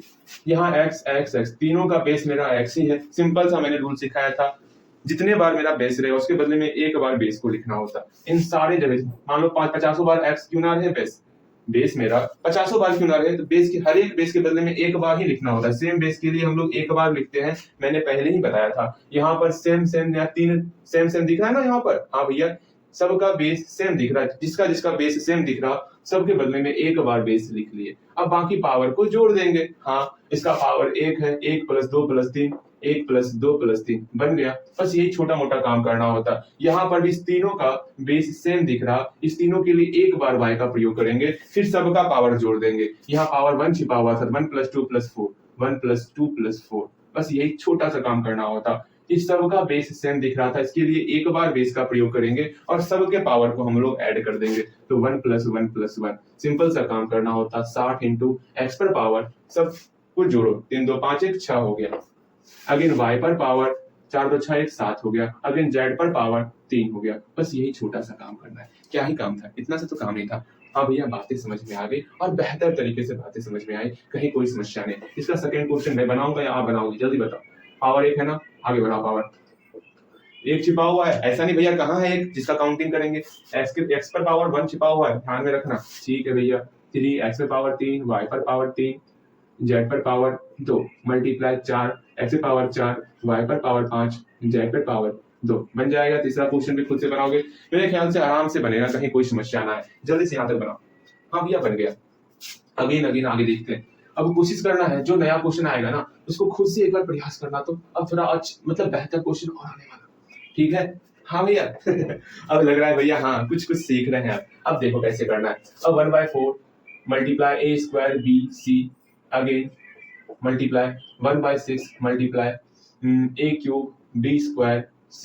यहाँ x x x तीनों का बेस मेरा x ही है, सिंपल सा मैंने रूल सिखाया था, जितने बार मेरा बेस रहेगा उसके बदले में एक बार बेस को लिखना होता। इन सारे जगह मान लो 50 बार x क्यों ना रहे, बेस मेरा 50 बार क्यों ना रहे, तो बेस के हर एक बेस के बदले में एक बार ही लिखना होता है। सेम बेस के लिए हम लोग एक बार लिखते हैं, मैंने पहले ही बताया था। यहाँ पर सेम सेम या तीन सेम सेम दिख रहा है ना यहाँ पर, हाँ भैया सबका बेस सेम दिख रहा है, जिसका जिसका बेस सेम दिख रहा सबके बदले में एक बार बेस लिख लिए। अब बाकी पावर को जोड़ देंगे, हाँ इसका पावर 1 है, 1 + 2 + 3, 1 + 2 + 3 बन गया। बस यही छोटा मोटा काम करना होता। यहाँ पर भी इस तीनों का बेस सेम दिख रहा, इस तीनों के लिए एक बार y का प्रयोग करेंगे, फिर सबका पावर जोड़ देंगे। यहाँ पावर 1 छिपा हुआ था, 1 + 2 + 4, 1 + 2 + 4, बस यही छोटा सा काम करना होता। इस सब का बेस सेम दिख रहा था, इसके लिए एक बार बेस का प्रयोग करेंगे और सबके पावर को हम लोग ऐड कर देंगे, तो 1 + 1 + 1 सिंपल सा काम करना होता। 60 × x पर पावर सब कुछ जोड़ो, 3 2 5 1 6 हो गया। अगेन y पर पावर 4 2 6 1 7 हो गया। अगेन z पर पावर 3 हो गया। बस यही छोटा सा काम करना है, क्या ही काम था, इतना सा तो काम नहीं था। हाँ भैया बातें समझ में आ गई और बेहतर तरीके से बातें समझ में आई, कहीं कोई समस्या नहीं। इसका सेकंड क्वेश्चन मैं बनाऊंगा या आप बनाओगे, जल्दी बताओ। पावर 1 है ना, आगे बढ़ाओ। पावर 1 छिपा हुआ है, ऐसा नहीं भैया कहाँ है एक जिसका काउंटिंग करेंगे। x पर पावर 1 छिपा हुआ है, ध्यान में रखना, ठीक है भैया। 3 x पर पावर 3, y पर पावर 3, z पर पावर 2 मल्टीप्लाई 4, x पर पावर 4, y पर पावर 5, z पर पावर 2 बन जाएगा। तीसरा क्वेश्चन भी खुद से बनाओगे, मेरे ख्याल से आराम से बनेगा, कहीं कोई समस्या ना है। जल्दी से यहाँ तक बनाओ। हाँ भैया बन गया। अगेन अगेन आगे देखते हैं। अब कोशिश करना है, जो नया क्वेश्चन आएगा ना उसको खुद से एक बार प्रयास करना, तो अब थोड़ा मतलब बेहतर क्वेश्चन और आने वाला, ठीक है। हाँ भैया अब लग रहा है भैया हाँ कुछ कुछ सीख रहे हैं। अब देखो कैसे करना है। अब 1/4 multiply a² bc, again multiply 1/6 multiply a³ b² c,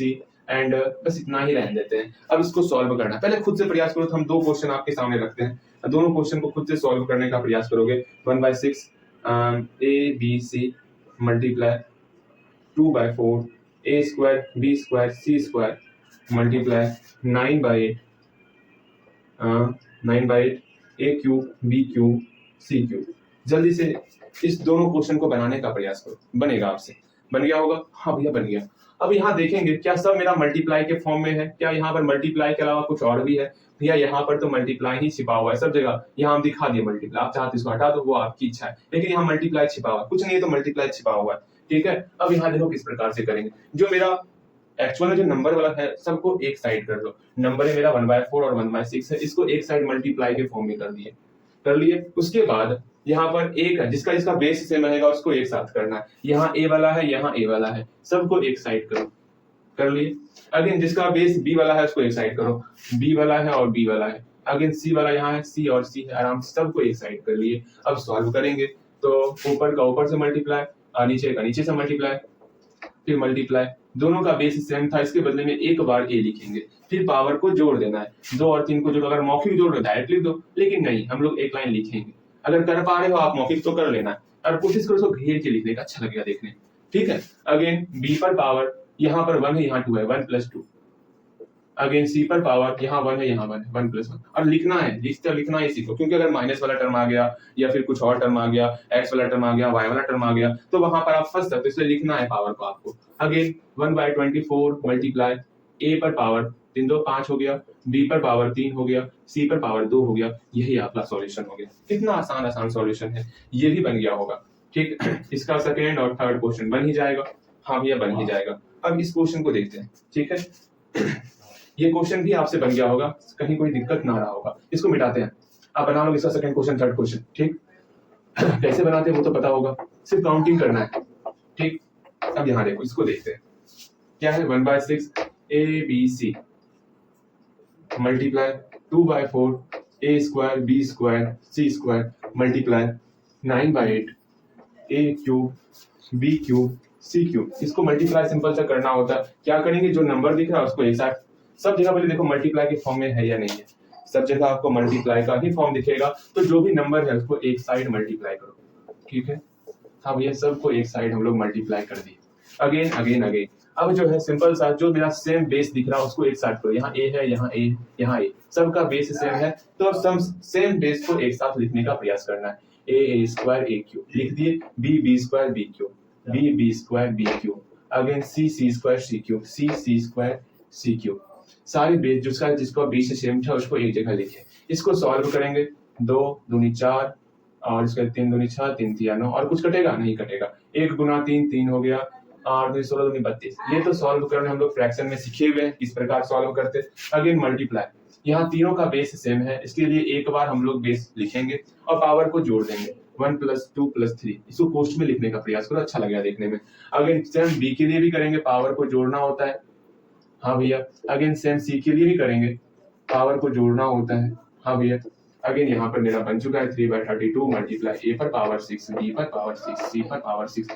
and बस इतना ही रहने देते हैं। अब इसको सॉल्व करना है, पहले खुद से प्रयास करो। तो हम दो क्वेश्चन आपके सामने रखते हैं, दोनों क्वेश्चन को खुद से सॉल्व करने का प्रयास करोगे। 1/6 a b c multiply 2/4 a² b² c² multiply 9/8 a³ b³ c³। जल्दी से इस दोनों क्वेश्चन को बनाने का प्रयास करो, बनेगा आपसे। बन गया होगा, हाँ भैया बन गया। अब यहाँ देखेंगे क्या सब मेरा मल्टीप्लाई के फॉर्म में है, क्या यहाँ पर मल्टीप्लाई के अलावा कुछ और भी है। भैया यहाँ पर तो मल्टीप्लाई ही छिपा हुआ है सब जगह, यहाँ हम दिखा दिए मल्टीप्लाई, आप चाहते इसको हटा दो वो आपकी इच्छा है, लेकिन यहाँ मल्टीप्लाई छिपा हुआ है, कुछ नहीं है तो मल्टीप्लाई छिपा हुआ है, ठीक है। अब यहाँ देखो किस प्रकार से करेंगे। जो मेरा एक्चुअल में जो नंबर वाला है सबको एक साइड कर दो, नंबर है मेरा 1/4 और 1/6 है, इसको एक साइड मल्टीप्लाई के फॉर्म में कर लिए। उसके बाद यहाँ पर एक है जिसका इसका बेस सेम रहेगा, उसको एक साथ करना है। यहाँ ए वाला है, यहाँ ए वाला है, सबको एक साइड करो, कर लिए। अगेन जिसका बेस बी वाला है उसको एक साइड करो, बी वाला है और बी वाला है। अगेन सी वाला यहाँ है, सी और सी है, आराम से सबको एक साइड कर लिए। अब सॉल्व करेंगे तो ऊपर का ऊपर से मल्टीप्लाई, नीचे का नीचे से मल्टीप्लाई, फिर मल्टीप्लाई। दोनों का बेस सेम था, इसके बदले में एक बार ए लिखेंगे, फिर पावर को जोड़ देना है। 2 और 3 को जोड़, अगर मौखिक जोड़ रहे डायरेक्ट लिख दो, लेकिन नहीं हम लोग एक लाइन लिखेंगे। अगर कर पा रहे हो आप मौखिक तो कर लेना, और कोशिश करो उसको घेर के लिखने का, अच्छा लगेगा देखने, ठीक है। अगेन बी पर पावर यहाँ पर 1 है, यहाँ 2 है, 1 + 2। अगेन सी पर पावर यहाँ 1 है, यहाँ 1 है, 1 + 1। और लिखना है, लिखना ही सीखो, क्योंकि अगर माइनस वाला टर्म आ गया या फिर कुछ और टर्म आ गया, एक्स वाला टर्म आ गया, वाई वाला टर्म आ गया, तो वहां पर आप फंस सकते हो, इसलिए लिखना है पावर को आपको। अगेन 1/24 मल्टीप्लाई ए पर पावर 3 2 5 हो गया, बी पर पावर 3 हो गया, सी पर पावर 2 हो गया, यही आपका सॉल्यूशन हो गया। कितना आसान आसान सॉल्यूशन है, ये भी बन गया होगा, ठीक। इसका सेकेंड और थर्ड क्वेश्चन बन ही जाएगा, हाँ भैया बन ही जाएगा। अब इस क्वेश्चन को देखते हैं, ठीक है। ये क्वेश्चन भी आपसे बन गया होगा, कहीं कोई दिक्कत ना रहा होगा। इसको मिटाते हैं, आप बना लो इसका सेकंड क्वेश्चन थर्ड क्वेश्चन, ठीक। कैसे बनाते हैं वो तो पता होगा, सिर्फ काउंटिंग करना है, ठीक। अब यहाँ देखो, इसको देखते हैं क्या है। 1/6 a b c multiply 2/4 a² b² c² multiply 9/8 a³ b³ C cube. इसको मल्टीप्लाई सिंपल सा करना होता है, क्या करेंगे, जो नंबर दिख रहा है उसको एक साथ, सब जगह पहले देखो मल्टीप्लाई के फॉर्म में है या नहीं है, सब जगह आपको मल्टीप्लाई का ही फॉर्म दिखेगा, तो जो भी नंबर है उसको एक साइड मल्टीप्लाई करो, ठीक है। हाँ भैया, सबको एक साइड हम लोग मल्टीप्लाई कर दिए, अगेन अगेन अगेन। अब जो है सिंपल सा, जो मेरा सेम बेस दिख रहा है उसको एक साथ करो, यहाँ ए है, यहाँ ए, यहाँ ए, सबका बेस सेम है, तो सब सेम बेस को एक साथ लिखने का प्रयास करना है। ए स्क्वायर ए क्यूब लिख दिए, B square B cube, B square B cube, again C square C cube, C square C cube. सारे बेस जिसका बेस सेम था उसको एक जगह लिखे। इसको सॉल्व करेंगे, 2 दूनी 4 और इसका 3 दूनी 6, 3 तिया 9, और कुछ कटेगा नहीं कटेगा, 1 गुना 3 3 हो गया, 8 दूनी 16 दूनी 32। ये तो सॉल्व करने हम लोग फ्रैक्शन में सीखे हुए हैं किस प्रकार सॉल्व करते। अगेन मल्टीप्लाई, यहाँ तीनों का बेस सेम है, इसके लिए एक बार हम लोग बेस लिखेंगे और पावर को जोड़ देंगे, 1 + 2 + 3। इसको पोस्ट में लिखने का प्रयास करो, अच्छा लगेगा देखने में। अगेन सेम बी के लिए भी करेंगे, पावर को जोड़ना होता है। हाँ भैया, अगेन सेम सी के लिए भी करेंगे, पावर को जोड़ना होता है। हाँ भैया, अगेन यहाँ पर मेरा बन चुका है 3/32 मल्टीप्लाई ए पर पावर 6, बी पर पावर 6, सी पर पावर 6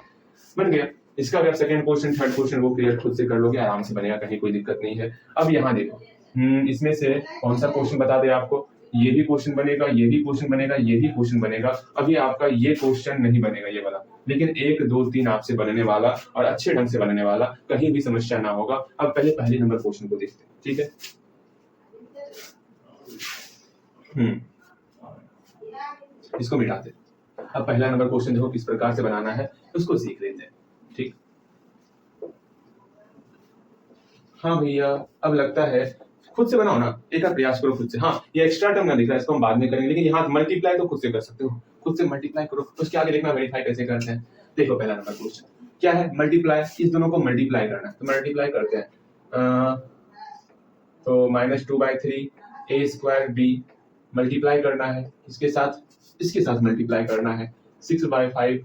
बन गया। इसका भी आप सेकंड क्वेश्चन थर्ड क्वेश्चन वो क्लियर खुद से कर लोगे, आराम से बनेगा, कहीं कोई दिक्कत नहीं है। अब यहाँ देखो, इसमें से कौन सा क्वेश्चन बता दे आपको, ये भी क्वेश्चन बनेगा, ये भी क्वेश्चन बनेगा, ये भी क्वेश्चन बनेगा। अभी आपका ये क्वेश्चन नहीं बनेगा ये वाला, लेकिन 1 2 3 आपसे बनने वाला और अच्छे ढंग से बनने वाला, कहीं भी समस्या ना होगा। अब पहले नंबर क्वेश्चन को देखते हैं, ठीक है। इसको मिटाते, अब पहला नंबर क्वेश्चन देखो किस प्रकार से बनाना है उसको सीख लेते हैं, ठीक। हाँ भैया, अब लगता है खुद से बनाओ ना, एक प्रयास करो खुद से। हाँ, ये एक्स्ट्रा टर्म ना दिख रहा है, इसको हम बाद में करेंगे, लेकिन यहाँ मल्टीप्लाई तो खुद से कर सकते हो, खुद से मल्टीप्लाई करो, उसके आगे देखना वेरीफाई कैसे करते हैं। देखो पहला नंबर क्वेश्चन क्या है, मल्टीप्लाई, इस दोनों को मल्टीप्लाई करना है, तो मल्टीप्लाई करते हैं। तो -2/3 ए स्क्वायर बी मल्टीप्लाई करना है, इसके साथ मल्टीप्लाई करना है, 6/5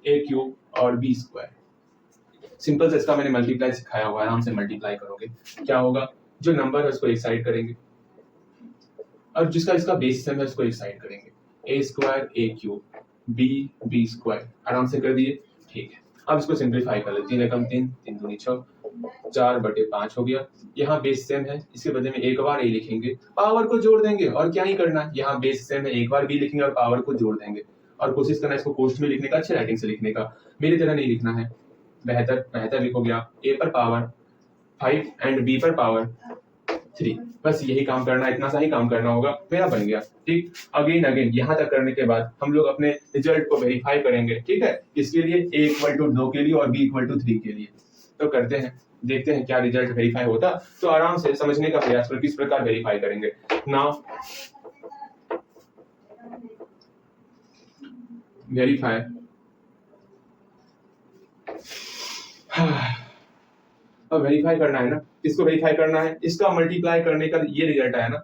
ए क्यूब और बी स्क्वायर। सिंपल से इसका मैंने मल्टीप्लाई सिखाया हुआ है, आराम से मल्टीप्लाई करोगे, क्या होगा, जो नंबर है उसको एक साइड करेंगे और जिसका इसका बेस सेम है उसको एक साइड करेंगे, ए स्क्वायर ए क्यूब बी स्क्वायर, आराम से कर दिए, ठीक है। अब इसको सिंप्लीफाई कर लेते हैं, 3 × 3 3 दूनी 6, 4/5 हो गया। यहाँ बेस सेम है, इसके बदले में एक बार ए लिखेंगे, पावर को जोड़ देंगे, और क्या ही करना है, यहाँ बेस सेम है, एक बार बी लिखेंगे और पावर को जोड़ देंगे, और कोशिश करना इसको पोस्ट में लिखने का, अच्छे राइटिंग से लिखने का, मेरी तरह नहीं लिखना है, बेहतर लिखोगे आप, ए पर पावर 5 एंड बी पर पावर 3, बस यही काम करना है, इतना सा ही काम करना होगा, मेरा बन गया, ठीक। अगेन यहाँ तक करने के बाद हम लोग अपने रिजल्ट को वेरीफाई करेंगे, ठीक है। इसके लिए a = 2 के लिए और b = 3 के लिए, तो करते हैं, देखते हैं क्या रिजल्ट वेरीफाई होता। तो आराम से समझने का प्रयास करो किस प्रकार वेरीफाई करेंगे। नाउ वेरीफाई, अब वेरीफाई करना है ना, किसको वेरीफाई करना है, इसका मल्टीप्लाई करने का ये रिजल्ट आया ना,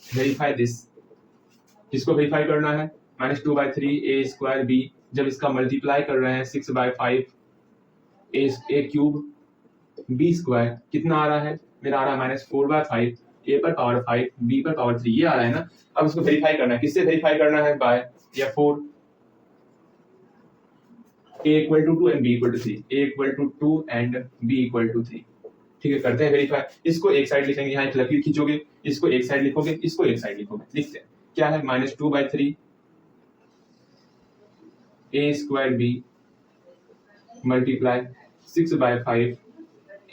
वेरीफाई दिस, किसको वेरीफाई करना है, -2/3 ए स्क्वायर बी, जब इसका मल्टीप्लाई कर रहे हैं 6/5 ए क्यूब बी स्क्वायर, कितना आ रहा है, मेरा आ रहा है -4/5 ए पर पावर 5 बी पर पावर 3, ये आ रहा है ना। अब इसको वेरीफाई करना है, किससे वेरीफाई करना है, बाय या 4, a = 2 and b = 3, a = 2 and b = 3, ठीक है। करते हैं वेरीफाई, इसको एक साइड लिखेंगे, यहाँ एक लकीर खींचोगे, इसको एक साइड लिखोगे, इसको एक साइड लिखोगे, लिखते हैं क्या है, -2/3 a square b multiply 6/5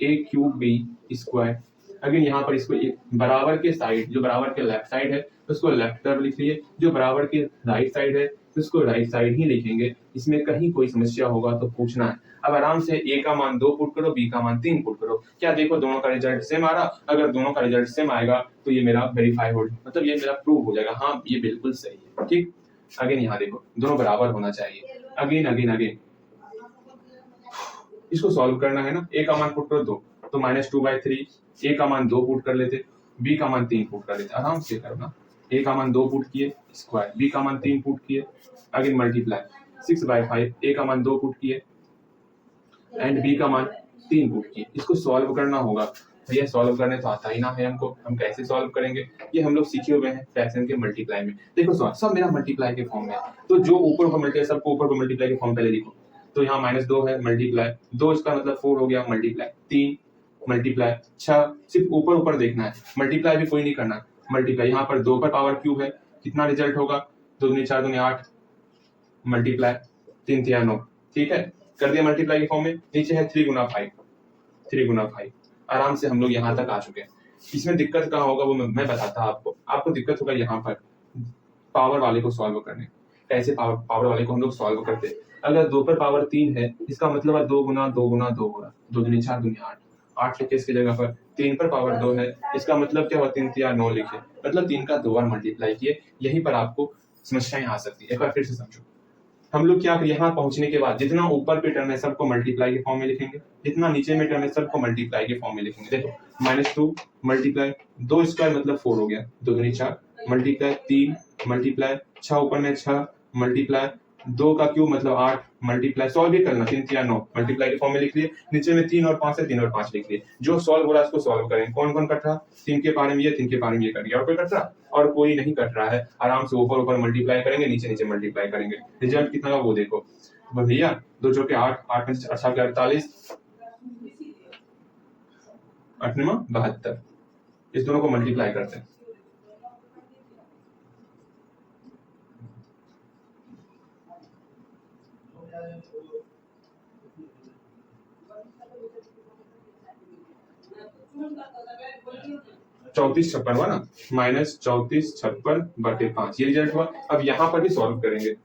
a cube b square. Again यहाँ पर इसको एक बराबर के साइड, जो बराबर के लेफ्ट साइड है उसको लेफ्ट तरफ लिखिए, जो बराबर के राइट साइड है उसको राइट साइड ही लिखेंगे, इसमें कहीं कोई समस्या होगा तो पूछना है। अब आराम से a का मान 2 पुट करो, b का मान 3 पुट करो, क्या देखो दोनों का रिजल्ट सेम आ रहा, अगर दोनों का रिजल्ट सेम आएगा तो ये मेरा वेरीफाई हो, मतलब ये मेरा प्रूव हो जाएगा, हाँ ये बिल्कुल सही है, ठीक। अगेन यहाँ देखो दोनों बराबर होना चाहिए, अगेन इसको सॉल्व करना है ना, a का मान पुट करो 2, तो -2/3, a का मान 2 पुट कर लेते, b का मान 3 पुट कर लेते, आराम से करना, a का मान 2 पुट किए स्क्वायर, b का मान 3 पुट किए, अगेन मल्टीप्लाई 6/5, a का मान 2 पुट किए एंड b का मान 3 पुट किए, इसको सॉल्व करना होगा। भैया सॉल्व करने तो आता ही ना है हमको, हम कैसे सॉल्व करेंगे, ये हम लोग सीखे हुए हैं फ्रैक्शन के मल्टीप्लाई में। देखो सब मेरा मल्टीप्लाई के फॉर्म में है, तो जो ऊपर को मल्टीप्लाई, सबको ऊपर को मल्टीप्लाई के फॉर्म पहले लिखो, तो यहाँ -2 है, मल्टीप्लाई 2 इसका मतलब 4 हो गया, मल्टीप्लाई 3 मल्टीप्लाई 6, सिर्फ ऊपर ऊपर देखना है, मल्टीप्लाई भी कोई नहीं करना, मल्टीप्लाई यहाँ पर 2 पर पावर क्यूब है, कितना रिजल्ट होगा, 2 दूनी 4 दूनी 8 मल्टीप्लाई 3 3 9, ठीक है, कर दिया मल्टीप्लाई के फॉर्म में। नीचे है 3 गुना 5, 3 गुना 5, आराम से हम लोग यहाँ तक आ चुके हैं। इसमें दिक्कत कहाँ होगा वो मैं बताता आपको दिक्कत होगा यहाँ पर पावर वाले को सॉल्व करने। कैसे पावर वाले को हम लोग सॉल्व करते हैं, अगर 2 पर पावर 3 है, इसका मतलब है 2 गुना 2 गुना 2 होगा, 2 दूनी 4 दूनी 8, 8 लिखे इसकी जगह पर, 3 पर पावर 2 है, इसका मतलब क्या हुआ, 3 3 9 लिखे, मतलब 3 का 2 बार मल्टीप्लाई किए। यहीं पर आपको समस्याएं आ सकती है, एक बार फिर से समझो। हम लोग क्या यहाँ पहुंचने के बाद जितना ऊपर पे टर्म है सबको मल्टीप्लाई के फॉर्म में लिखेंगे, जितना नीचे में टर्म है सबको मल्टीप्लाई के फॉर्म में लिखेंगे। देखो -2 मल्टीप्लाई 2 स्क्वायर मतलब 4 हो गया, 2 दूनी 4 मल्टीप्लाई 3 मल्टीप्लाई 6 ऊपर में 6 मल्टीप्लाई 2 का क्यूब मतलब 8 मल्टीप्लाई सॉल्व भी करना, 3 3 9 मल्टीप्लाई के फॉर्म में लिख लिए। नीचे में 3 और 5 है, 3 और 5 लिख लिए। जो सॉल्व हो रहा है उसको सॉल्व करें। कौन कौन कट रहा, 3 के पारे में ये, 3 के पारे में ये कट गया, और कोई कट रहा, और कोई नहीं कट रहा है। आराम से ऊपर ऊपर मल्टीप्लाई करेंगे, नीचे नीचे मल्टीप्लाई करेंगे, रिजल्ट कितना होगा वो देखो। तो भैया 2 चौके 8, 8 में 8 के 48, 8 9 72, इस दोनों को मल्टीप्लाई करते हैं। चौतीस छप्पन हुआ ना, -3456/5 ये रिजल्ट हुआ। अब यहाँ पर भी सॉल्व करेंगे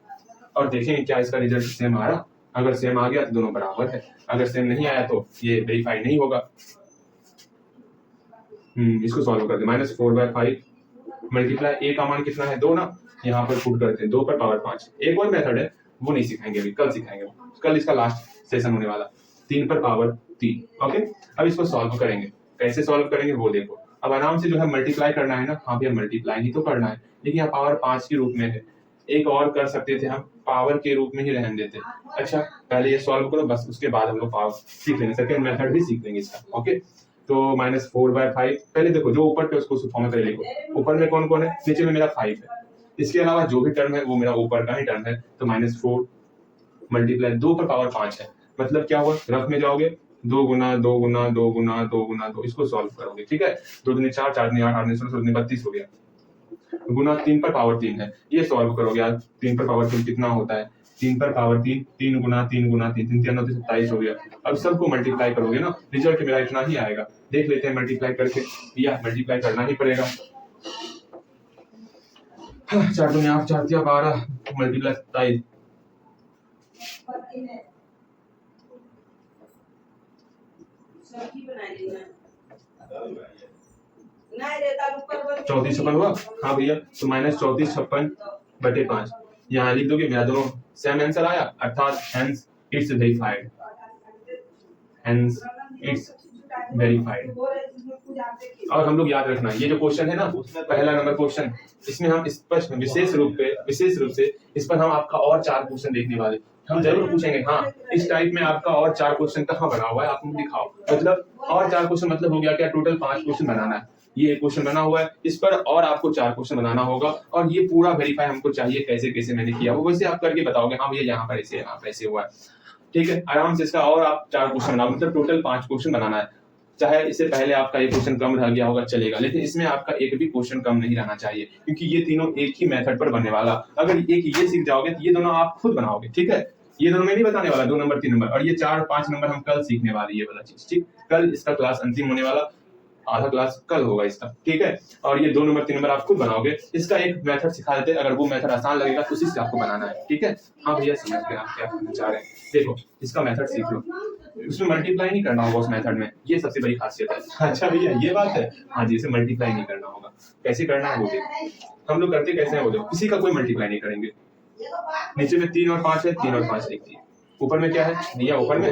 और देखेंगे क्या इसका रिजल्ट सेम आ रहा। अगर सेम आ गया तो दोनों बराबर है, अगर सेम नहीं आया तो ये वेरीफाई नहीं होगा। इसको सॉल्व करते हैं। -4/5 मल्टीप्लाई ए का मान कितना है, 2 ना, यहाँ पर पुट करते हैं 2 पर पावर 5। एक और मेथड है वो नहीं सिखाएंगे अभी, कल सिखाएंगे, कल इसका लास्ट सेशन होने वाला। 3 पर पावर 3, ओके। अब इसको सॉल्व करेंगे, कैसे सॉल्व करेंगे वो देखो। अब आराम से जो है मल्टीप्लाई करना है ना, हाँ भैया मल्टीप्लाई ही तो करना है, लेकिन यहाँ पावर 5 के रूप में है। एक और कर सकते थे हम, पावर के रूप में ही रहने देते। अच्छा पहले ये सॉल्व करो, बस उसके बाद हम लोग पावर सीख लेंगे, सेकंड मेथड भी सीख लेंगे इसका, ओके। तो -4/5 पहले देखो, जो ऊपर पे उसको फॉर्म में पहले लिखो। ऊपर में कौन कौन है, नीचे में मेरा 5 है, इसके अलावा जो भी टर्म है वो मेरा ऊपर का ही टर्म है। तो -4 मल्टीप्लाई 2 पर पावर 5 है, मतलब क्या हुआ, रफ में जाओगे 2 गुना 2 गुना 2 गुना 2 गुना 2, इसको सॉल्व करोगे, ठीक है। 2 दूनी 4, 4 दूनी 8, 8 दूनी 16, 32 हो गया, गुना 3 पर पावर 3 है, ये सॉल्व करोगे। आज 3 पर पावर 3 कितना होता है, 3 पर पावर 3, 3 गुना 3 गुना 3, 3 3 9 27 हो गया। अब सबको मल्टीप्लाई करोगे ना, रिजल्ट मेरा इतना ही आएगा। देख लेते हैं मल्टीप्लाई करके, या मल्टीप्लाई करना ही पड़ेगा। 4 दूनी 8, 4 3 12 मल्टीप्लाई 27, चौतीस 56 हुआ, हाँ भैया। तो -3456/5 यहाँ लिख दोगे, मेरा दोनों सेम आंसर आया, अर्थात hence it's verified, hence it's verified. और हम लोग याद रखना, ये जो क्वेश्चन है ना, पहला नंबर क्वेश्चन, इसमें हम स्पष्ट विशेष रूप से इस पर हम आपका और 4 क्वेश्चन देखने वाले, हम जरूर पूछेंगे। हाँ, इस टाइप में आपका और 4 क्वेश्चन कहाँ बना हुआ है, आप मुझे दिखाओ। मतलब और 4 क्वेश्चन मतलब हो गया क्या, टोटल 5 क्वेश्चन बनाना है। ये एक क्वेश्चन बना हुआ है, इस पर और आपको 4 क्वेश्चन बनाना होगा, और ये पूरा वेरीफाई हमको चाहिए कैसे कैसे मैंने किया वो, वैसे आप करके बताओगे, हाँ भैया यहाँ पर ऐसे, यहाँ पर ऐसे हुआ है, ठीक है। आराम से इसका और आप 4 क्वेश्चन बनाओ, मतलब टोटल 5 क्वेश्चन बनाना है। चाहे इससे पहले आपका एक क्वेश्चन कम रह गया होगा चलेगा, लेकिन इसमें आपका एक भी क्वेश्चन कम नहीं रहना चाहिए, क्योंकि ये तीनों एक ही मेथड पर बनने वाला। अगर एक ये सीख जाओगे तो ये दोनों आप खुद बनाओगे, ठीक है। ये दोनों मैं नहीं बताने वाला, 2 नंबर 3 नंबर, और ये 4 5 नंबर हम कल सीखने वाले, ये वाला चीज, ठीक। कल इसका क्लास अंतिम होने वाला, आधा क्लास कल होगा इसका, ठीक है। और ये 2 नंबर 3 नंबर आप खुद बनाओगे। इसका एक मेथड सिखा देते हैं, अगर वो मेथड आसान लगेगा तो उसी से आपको बनाना है, ठीक है। हाँ भैया समझ गए आप क्या करना चाह रहे हैं। देखो इसका मेथड सीख लो, उसमें मल्टीप्लाई नहीं करना होगा उस मेथड में, ये सबसे बड़ी खासियत है। अच्छा भैया ये बात है, हाँ जी, इसे मल्टीप्लाई नहीं करना होगा। कैसे करना है वो देखो, हम लोग करते कैसे हैं वो देखो। किसी का कोई मल्टीप्लाई नहीं करेंगे, नीचे में 3 और 5 है, 3 और 5 लिख दिए। ऊपर में क्या है भैया, ऊपर में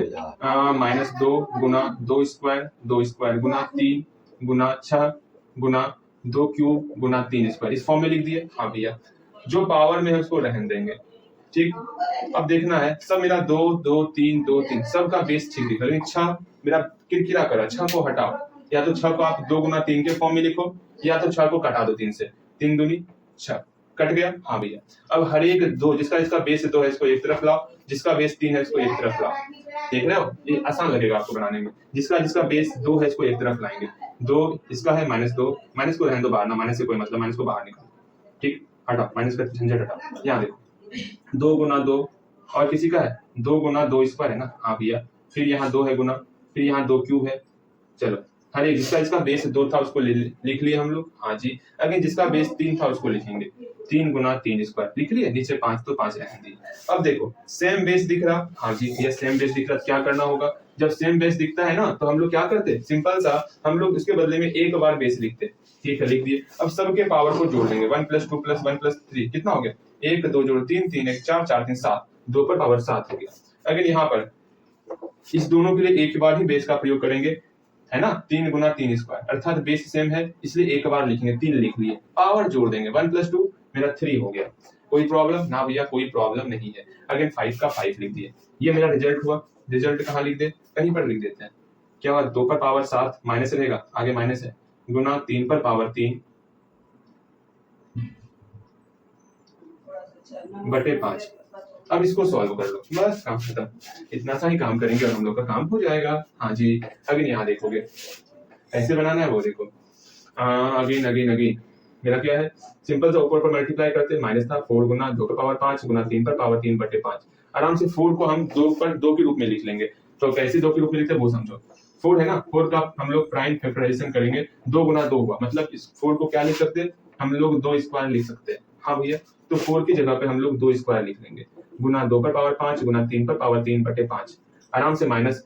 -2 गुना 2 स्क्वायर 2 स्क्वायर गुना 3 गुना 6 गुना 2 क्यूब गुना 3 स्क्वायर, इस फॉर्म में लिख दिए। हाँ भैया, जो पावर में है उसको रहने देंगे, ठीक। अब देखना है, सब मेरा 2 2 3 2 3 सबका बेस ठीक दिखा, लेकिन 6 मेरा किरकिरा करा, 6 को हटाओ। या तो 6 को आप 2 गुना 3 के फॉर्म में लिखो, या तो 6 को कटा दो 3 से, 3 दूनी 6, कट गया, हाँ भैया। अब हर एक दो, जिसका इसका बेस 2 है इसको एक तरफ लाओ, जिसका बेस 3 है इसको एक तरफ लाओ। देख रहे हो, ये आसान लगेगा आपको बनाने में। जिसका बेस 2 है इसको एक तरफ लाएंगे। 2 इसका है -2, माइनस को रहने दो बाहर ना, माइनस से कोई मतलब, माइनस को बाहर निकालो, ठीक, हटाओ माइनस का झंझट हटाओ। यहाँ देखो 2 गुना 2 और किसी का है 2 गुना 2 स्क्वायर है ना, हाँ भैया। फिर यहाँ 2 है गुना, फिर यहाँ 2 क्यूब है। चलो हर एक जिसका इसका बेस 2 था उसको लिख लिए हम लोग, हाँ जी। अगेन जिसका बेस 3 था उसको लिखेंगे, 3 गुना 3 स्क्वायर लिख लिए, नीचे 5 तो 5 रहने दिए। अब देखो सेम बेस दिख रहा, हाँ जी ये सेम बेस दिख रहा, क्या करना होगा, जब सेम बेस दिखता है ना तो हम लोग क्या करते, सिंपल सा हम लोग उसके बदले में एक बार बेस लिखते। ठीक है, लिख दिए। अब सबके पावर को जोड़ देंगे, 1 + 2 + 1 + 3 कितना हो गया, 1 2 जोड़ 3 3 1 4 4 3 7, 2 पर पावर 7 हो गया। अगर यहाँ पर इस दोनों के लिए एक बार ही बेस का प्रयोग करेंगे, है ना, 3 गुना 3 स्क्वायर, अर्थात बेस सेम है इसलिए एक बार लिखेंगे, 3 लिख लिए, पावर जोड़ देंगे, 1 + 2 मेरा 3 हो गया। कोई प्रॉब्लम ना भैया, कोई प्रॉब्लम नहीं है। अगेन 5 का 5 लिख दिए, ये मेरा रिजल्ट हुआ। रिजल्ट कहाँ लिख दे, कहीं पर लिख देते हैं। क्या हुआ, 2 पर पावर 7 माइनस रहेगा, आगे माइनस है, गुना 3 पर पावर 3 बटे 5। अब इसको सॉल्व कर लो, बस काम खत्म। इतना सा ही काम करेंगे और हम लोग का काम हो जाएगा, हाँ जी। अगेन यहाँ देखोगे कैसे बनाना है वो देखो, अगेन अगेन अगेन मेरा क्या है, सिंपल सा ऊपर पर मल्टीप्लाई करते, माइनस था, 4 गुना 2 पर पावर 5 गुना 3 पर पावर 3 बटे 5। आराम से 4 को हम 2 पर 2 के रूप में लिख लेंगे। तो कैसे 2 के रूप में लिखते हैं वो समझो। 4 है ना, 4 का हम लोग प्राइम फैक्टराइजेशन करेंगे, 2 गुना 2 हुआ, मतलब इस 4 को क्या लिख सकते हैं हम लोग, 2 स्क्वायर लिख सकते हैं, हाँ भैया। तो 4 की जगह पे हम लोग 2 स्क्वायर लिख लेंगे, गुना 2 पर पावर 5 गुना 3 पर पावर 3 बटे 5। आराम से माइनस,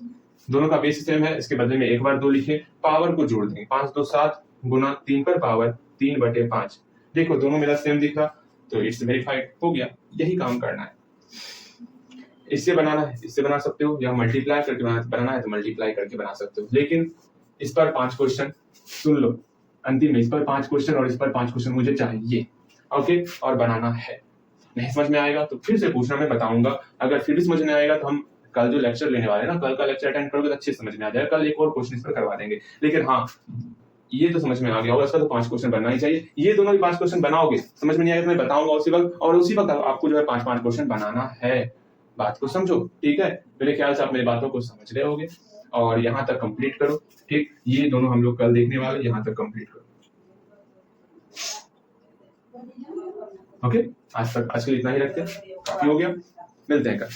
दोनों का बेस सेम है, इसके बदले में एक बार 2 लिखे, पावर को जोड़ देंगे, 5 2 7 गुना 3 पर पावर 3 बटे 5। देखो दोनों मेरा सेम दिख रहा, तो इट्स वेरीफाइड, हो गया। यही काम करना है। इससे बनाना है, इससे बना सकते हो, या मल्टीप्लाई करके बनाना है तो मल्टीप्लाई करके बना सकते हो। लेकिन इस पर 5 क्वेश्चन सुन लो, अंतिम में इस पर 5 क्वेश्चन और इस पर 5 क्वेश्चन मुझे चाहिए, ओके, और बनाना है। नहीं समझ में आएगा तो फिर से पूछना, मैं बताऊंगा। अगर फिर भी समझ में आएगा तो हम कल जो लेक्चर लेने वाले हैं ना, कल का लेक्चर अटेंड करोगे तो अच्छे समझ में आ जाएगा, कल एक और क्वेश्चन इस पर करवा देंगे। लेकिन हाँ, ये तो समझ में आ गया होगा, इसका तो 5 क्वेश्चन बनना ही चाहिए। ये दोनों भी 5 क्वेश्चन बनाओगे, समझ में नहीं आएगा तो मैं बताऊंगा उसी वक्त, और उसी वक्त आपको जो है 5 क्वेश्चन बनाना है। बात को समझो, ठीक है। मेरे ख्याल से आप मेरी बातों को समझ रहे होगे, और यहाँ तक कंप्लीट करो, ठीक। ये दोनों हम लोग कल देखने वाले, यहाँ तक कंप्लीट करो, ओके। आज के लिए इतना ही रखते हैं, काफी हो गया, मिलते हैं कल।